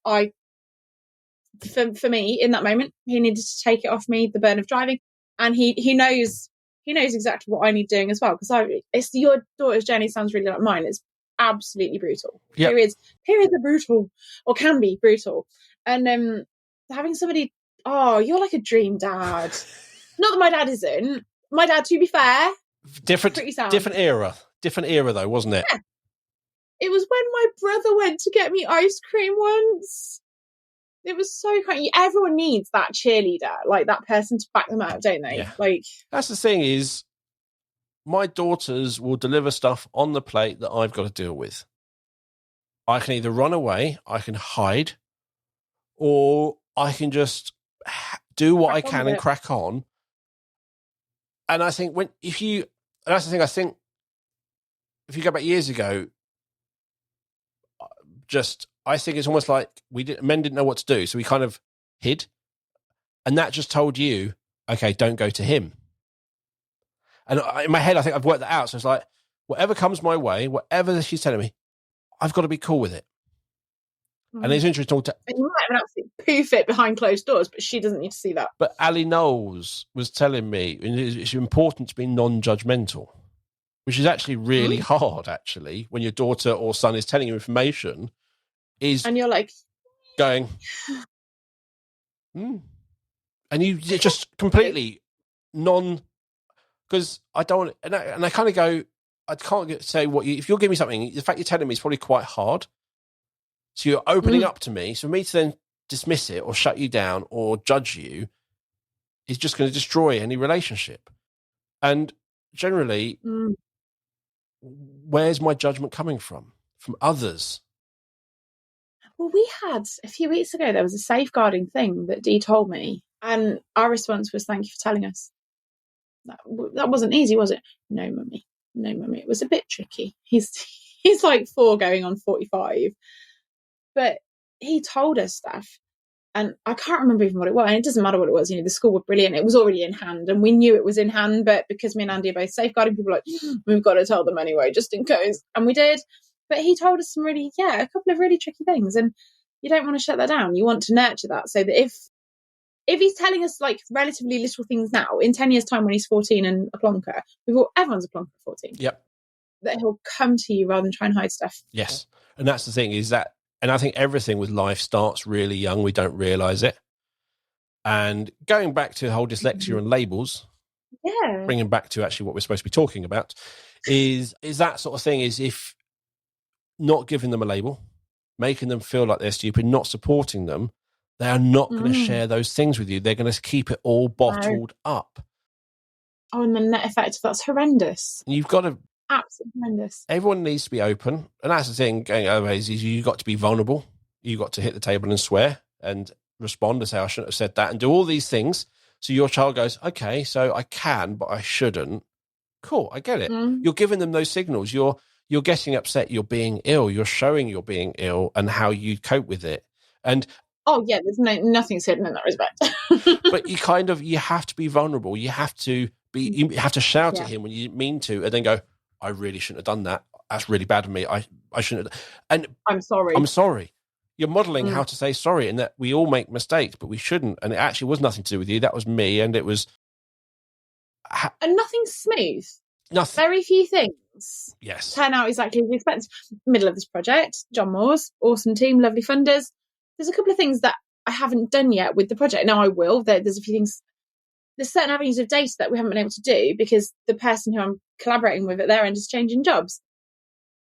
for me in that moment, he needed to take it off me, the burden of driving, and he knows exactly what I need doing as well. Because it's your daughter's journey sounds really like mine. It's absolutely brutal. Yep. Periods are brutal, or can be brutal, and having somebody, you're like a dream dad. Not that my dad isn't. My dad, to be fair, different era though, wasn't it? Yeah. It was when my brother went to get me ice cream once. It was so kind. Everyone needs that cheerleader, like that person to back them up, don't they? Yeah. Like, that's the thing is, my daughters will deliver stuff on the plate that I've got to deal with. I can either run away, I can hide, or I can just do what I can and crack on. And I think that's the thing, I think if you go back years ago, just I think it's almost like men didn't know what to do, so we kind of hid, and that just told you, okay, don't go to him. And in my head, I think I've worked that out. So it's like, whatever comes my way, whatever she's telling me, I've got to be cool with it. And it's interesting to you might have an absolute poo fit behind closed doors, but she doesn't need to see that. But Ali Knowles was telling me it's important to be non-judgmental, which is actually really hard, actually, when your daughter or son is telling you information, and you're like going, and you just completely because I don't, and I kind of go, I can't say if you're giving me something, the fact you're telling me is probably quite hard. So you're opening up to me. So for me to then dismiss it or shut you down or judge you is just going to destroy any relationship. And generally, where's my judgment coming from? From others. Well, we had a few weeks ago, there was a safeguarding thing that Dee told me. And our response was, thank you for telling us. That wasn't easy, was it? No, mummy. It was a bit tricky. He's like 4 going on 45. But he told us stuff. And I can't remember even what it was. And it doesn't matter what it was. The school were brilliant. It was already in hand. And we knew it was in hand. But because me and Andy are both safeguarding, people were like, we've got to tell them anyway, just in case. And we did. But he told us a couple of really tricky things. And you don't want to shut that down. You want to nurture that so that if he's telling us like relatively little things now, in 10 years' time when he's 14 and a plonker, everyone's a plonker at 14. Yep. That he'll come to you rather than try and hide stuff. Yes. And that's the thing is that, and I think everything with life starts really young. We don't realise it. And going back to the whole dyslexia and labels, bringing back to actually what we're supposed to be talking about, is that sort of thing is if not giving them a label, making them feel like they're stupid, not supporting them, they are not going to share those things with you. They're going to keep it all bottled up. Oh, and the net effect, that's horrendous. You've got to... Absolutely horrendous. Everyone needs to be open. And that's the thing, going over is you've got to be vulnerable. You've got to hit the table and swear and respond and say, I shouldn't have said that, and do all these things. So your child goes, okay, so I can, but I shouldn't. Cool, I get it. You're giving them those signals. You're getting upset. You're being ill. You're showing you're being ill and how you cope with it. And oh yeah, there's nothing hidden in that respect. But you have to be vulnerable. You have to shout at him when you mean to, and then go, I really shouldn't have done that. That's really bad of me. I shouldn't have. And I'm sorry. I'm sorry. You're modelling how to say sorry, and that we all make mistakes, but we shouldn't. And it actually was nothing to do with you. That was me, and it was. And nothing's smooth. Nothing. Very few things. Yes. Turn out exactly as we expect. Middle of this project, John Moore's awesome team, lovely funders. There's a couple of things that I haven't done yet with the project. Now I will. There's a few things. There's certain avenues of data that we haven't been able to do because the person who I'm collaborating with at their end is changing jobs.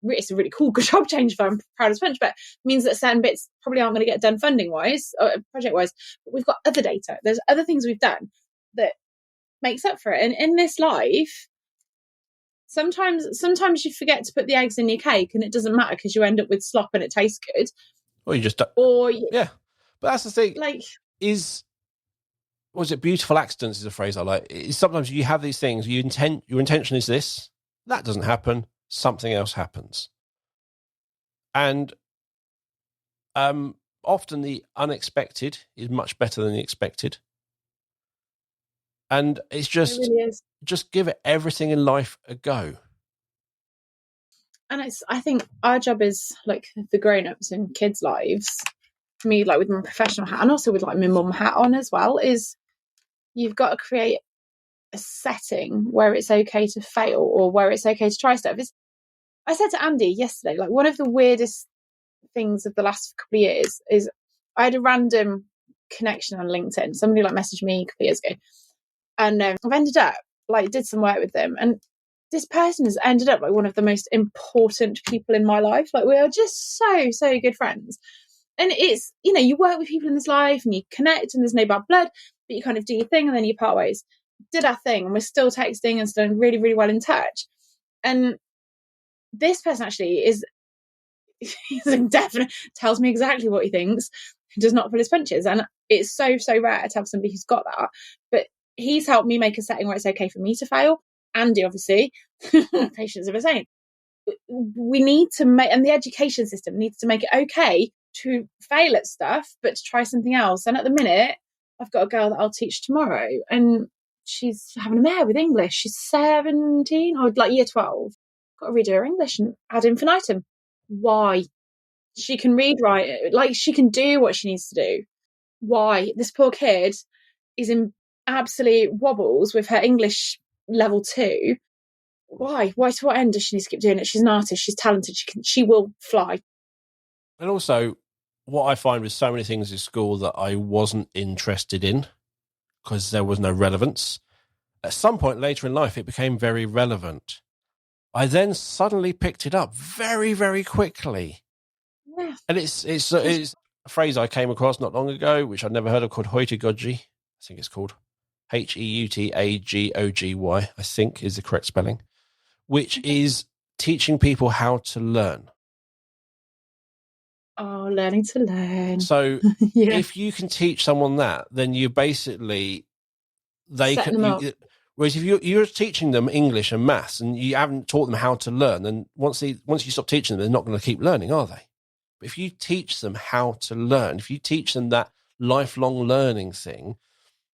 It's a really cool job change, I'm proud as punch, but it means that certain bits probably aren't going to get done funding-wise or project-wise. But we've got other data. There's other things we've done that makes up for it. And in this life, sometimes you forget to put the eggs in your cake and it doesn't matter because you end up with slop and it tastes good. Or you just... yeah. But that's the thing. Was it beautiful accidents is a phrase I like. Sometimes you have these things, your intention is this, that doesn't happen, something else happens. And often the unexpected is much better than the expected. And it's just, it really is. Just give it everything in life a go. And I think our job is like the grown-ups in kids' lives, for me, like with my professional hat and also with like my mum hat on as well, is you've got to create a setting where it's okay to fail or where it's okay to try stuff. I said to Andy yesterday, like one of the weirdest things of the last couple of years is I had a random connection on LinkedIn. Somebody like messaged me a couple of years ago, and I've ended up like did some work with them, and this person has ended up like one of the most important people in my life. Like we are just so good friends. And it's, you work with people in this life and you connect and there's no bad blood, but you kind of do your thing and then you part ways. Did our thing and we're still texting and still really, really well in touch. And this person actually he's a definite, tells me exactly what he thinks. He does not pull his punches. And it's so rare to have somebody who's got that. But he's helped me make a setting where it's okay for me to fail. Andy, obviously, patience of a saint. We need to make, and the education system needs to make it okay to fail at stuff, but to try something else. And at the minute, I've got a girl that I'll teach tomorrow, and she's having a mare with English. She's 17 or like year 12. Got to read her English and ad infinitum. Why? She can read, write, like she can do what she needs to do. Why? This poor kid is in absolute wobbles with her English level 2. Why? Why to what end does she need to keep doing it? She's an artist. She's talented. She will fly. And also, what I find with so many things in school that I wasn't interested in because there was no relevance, at some point later in life, it became very relevant. I then suddenly picked it up very, very quickly. Yeah. And it's a phrase I came across not long ago, which I'd never heard of, called heutagogy. I think it's called Heutagogy, I think is the correct spelling, which is teaching people how to learn. Oh, learning to learn. So yeah. if you can teach someone that, then you basically, Setting them up. Whereas if you're teaching them English and maths and you haven't taught them how to learn, then once you stop teaching them, they're not going to keep learning, are they? But if you teach them how to learn, if you teach them that lifelong learning thing,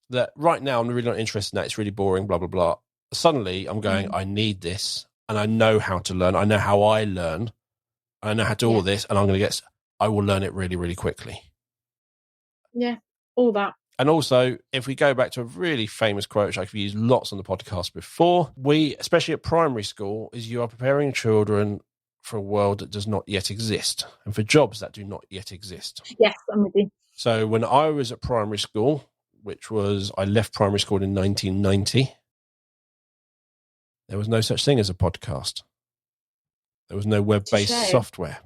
that right now I'm really not interested in that, it's really boring, blah, blah, blah. Suddenly I'm going, I need this, and I know how to learn. I know how I learn. I know how to do all this, and I will learn it really, really quickly. Yeah, all that. And also, if we go back to a really famous quote, which I've used lots on the podcast before, especially at primary school, is you are preparing children for a world that does not yet exist and for jobs that do not yet exist. Yes, I'm with you. So when I was at primary school, I left primary school in 1990, there was no such thing as a podcast. There was no web-based software.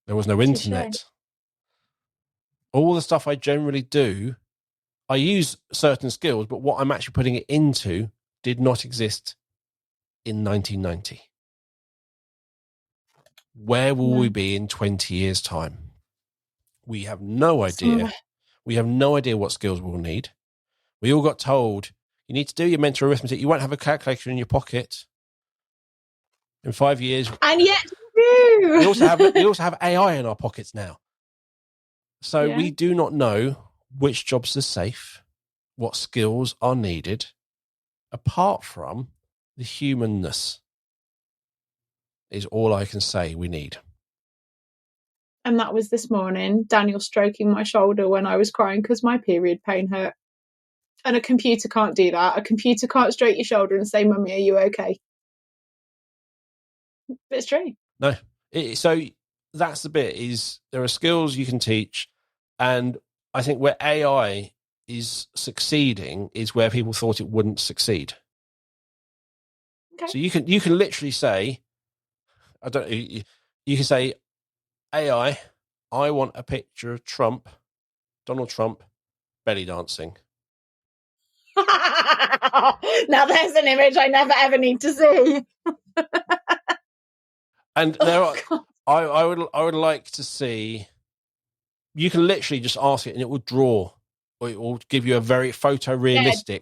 There was no internet. All the stuff I generally do, I use certain skills, but what I'm actually putting it into did not exist in 1990. Where will we be in 20 years' time? We have no idea. We have no idea what skills we'll need. We all got told, you need to do your mental arithmetic. You won't have a calculator in your pocket in 5 years. And yet we do. We also have AI in our pockets now. So we do not know which jobs are safe, what skills are needed, apart from the humanness is all I can say we need. And that was this morning, Daniel stroking my shoulder when I was crying because my period pain hurt. And a computer can't do that. A computer can't stroke your shoulder and say, Mummy, are you okay? But it's true. No. So that's the bit, is there are skills you can teach. And I think where AI is succeeding is where people thought it wouldn't succeed. Okay. So you can literally say, you can say, AI, I want a picture of Donald Trump, belly dancing. Now there's an image I never ever need to see. And there I would like to see. You can literally just ask it, and it will draw, or it will give you a very photorealistic.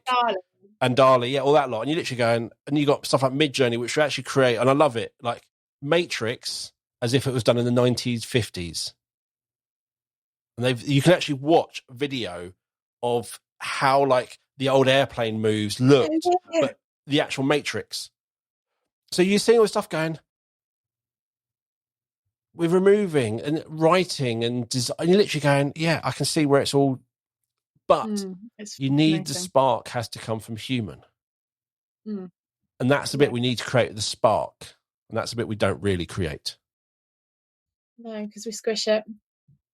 And DALL-E, all that lot. And you literally go and you got stuff like Midjourney, which will actually create, and I love it, like Matrix, as if it was done in the 90s, 50s. And you can actually watch video of how like the old airplane moves looked, but the actual Matrix. So you're seeing all this stuff going, with removing and writing and design, and you're literally going, yeah, I can see where it's all, but you need the spark has to come from human. And that's the bit we need to create, the spark. And that's the bit we don't really create. No, because we squish it.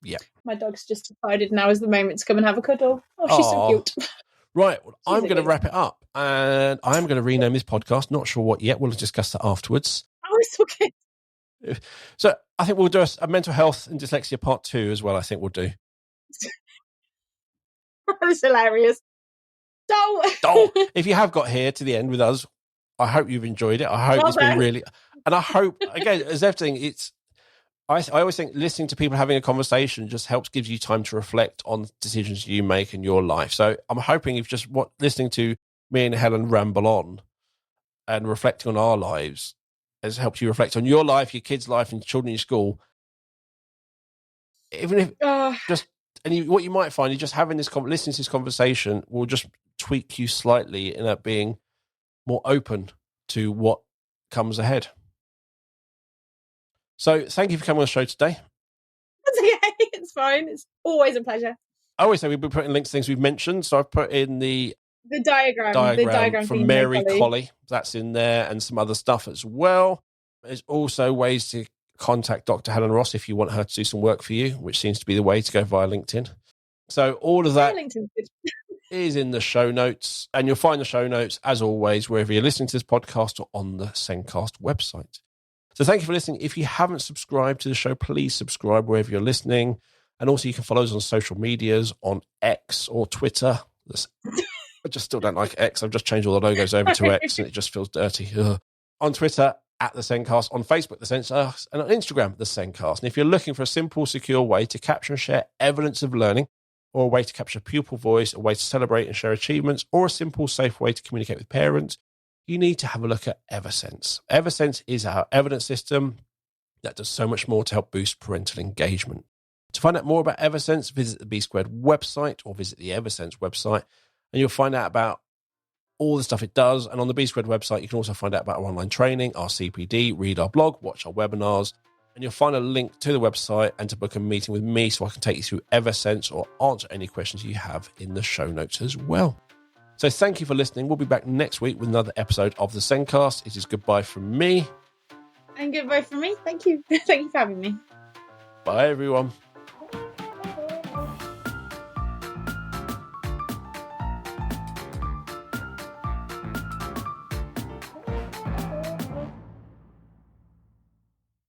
Yeah. My dog's just decided now is the moment to come and have a cuddle. Oh, she's so cute. Right. Well, I'm going to wrap it up, and I'm going to rename this podcast. Not sure what yet. We'll discuss that afterwards. Oh, it's okay. So I think we'll do a mental health and dyslexia part 2 as well. I think we'll do. That's hilarious. If you have got here to the end with us, I hope you've enjoyed it. I hope it's been really, and I hope, again, as everything, I always think listening to people having a conversation just gives you time to reflect on decisions you make in your life. So I'm hoping if just listening to me and Helen ramble on and reflecting on our lives has helped you reflect on your life, your kids' life, and children in your school. even if just, what you might find is just having this, listening to this conversation will just tweak you slightly in that being more open to what comes ahead. So thank you for coming on the show today. That's okay. It's fine. It's always a pleasure. I always say we'll be putting links to things we've mentioned. So I've put in the diagram from Mary Colley. That's in there, and some other stuff as well. There's also ways to contact Dr. Helen Ross if you want her to do some work for you, which seems to be the way to go via LinkedIn. So all of that is in the show notes, and you'll find the show notes, as always, wherever you're listening to this podcast or on the Sendcast website. So thank you for listening. If you haven't subscribed to the show, please subscribe wherever you're listening. And also you can follow us on social medias, on X or Twitter. I just still don't like X. I've just changed all the logos over to X and it just feels dirty. Ugh. On Twitter, at The Sendcast. On Facebook, The Sendcast. And on Instagram, The Sendcast. And if you're looking for a simple, secure way to capture and share evidence of learning, or a way to capture pupil voice, a way to celebrate and share achievements, or a simple, safe way to communicate with parents, you need to have a look at Eversense. Eversense is our evidence system that does so much more to help boost parental engagement. To find out more about Eversense, visit the B Squared website or visit the Eversense website, and you'll find out about all the stuff it does. And on the B Squared website, you can also find out about our online training, our CPD, read our blog, watch our webinars, and you'll find a link to the website and to book a meeting with me so I can take you through Eversense or answer any questions you have in the show notes as well. So thank you for listening. We'll be back next week with another episode of the Sendcast. It is goodbye from me. And goodbye from me. Thank you. Thank you for having me. Bye, everyone.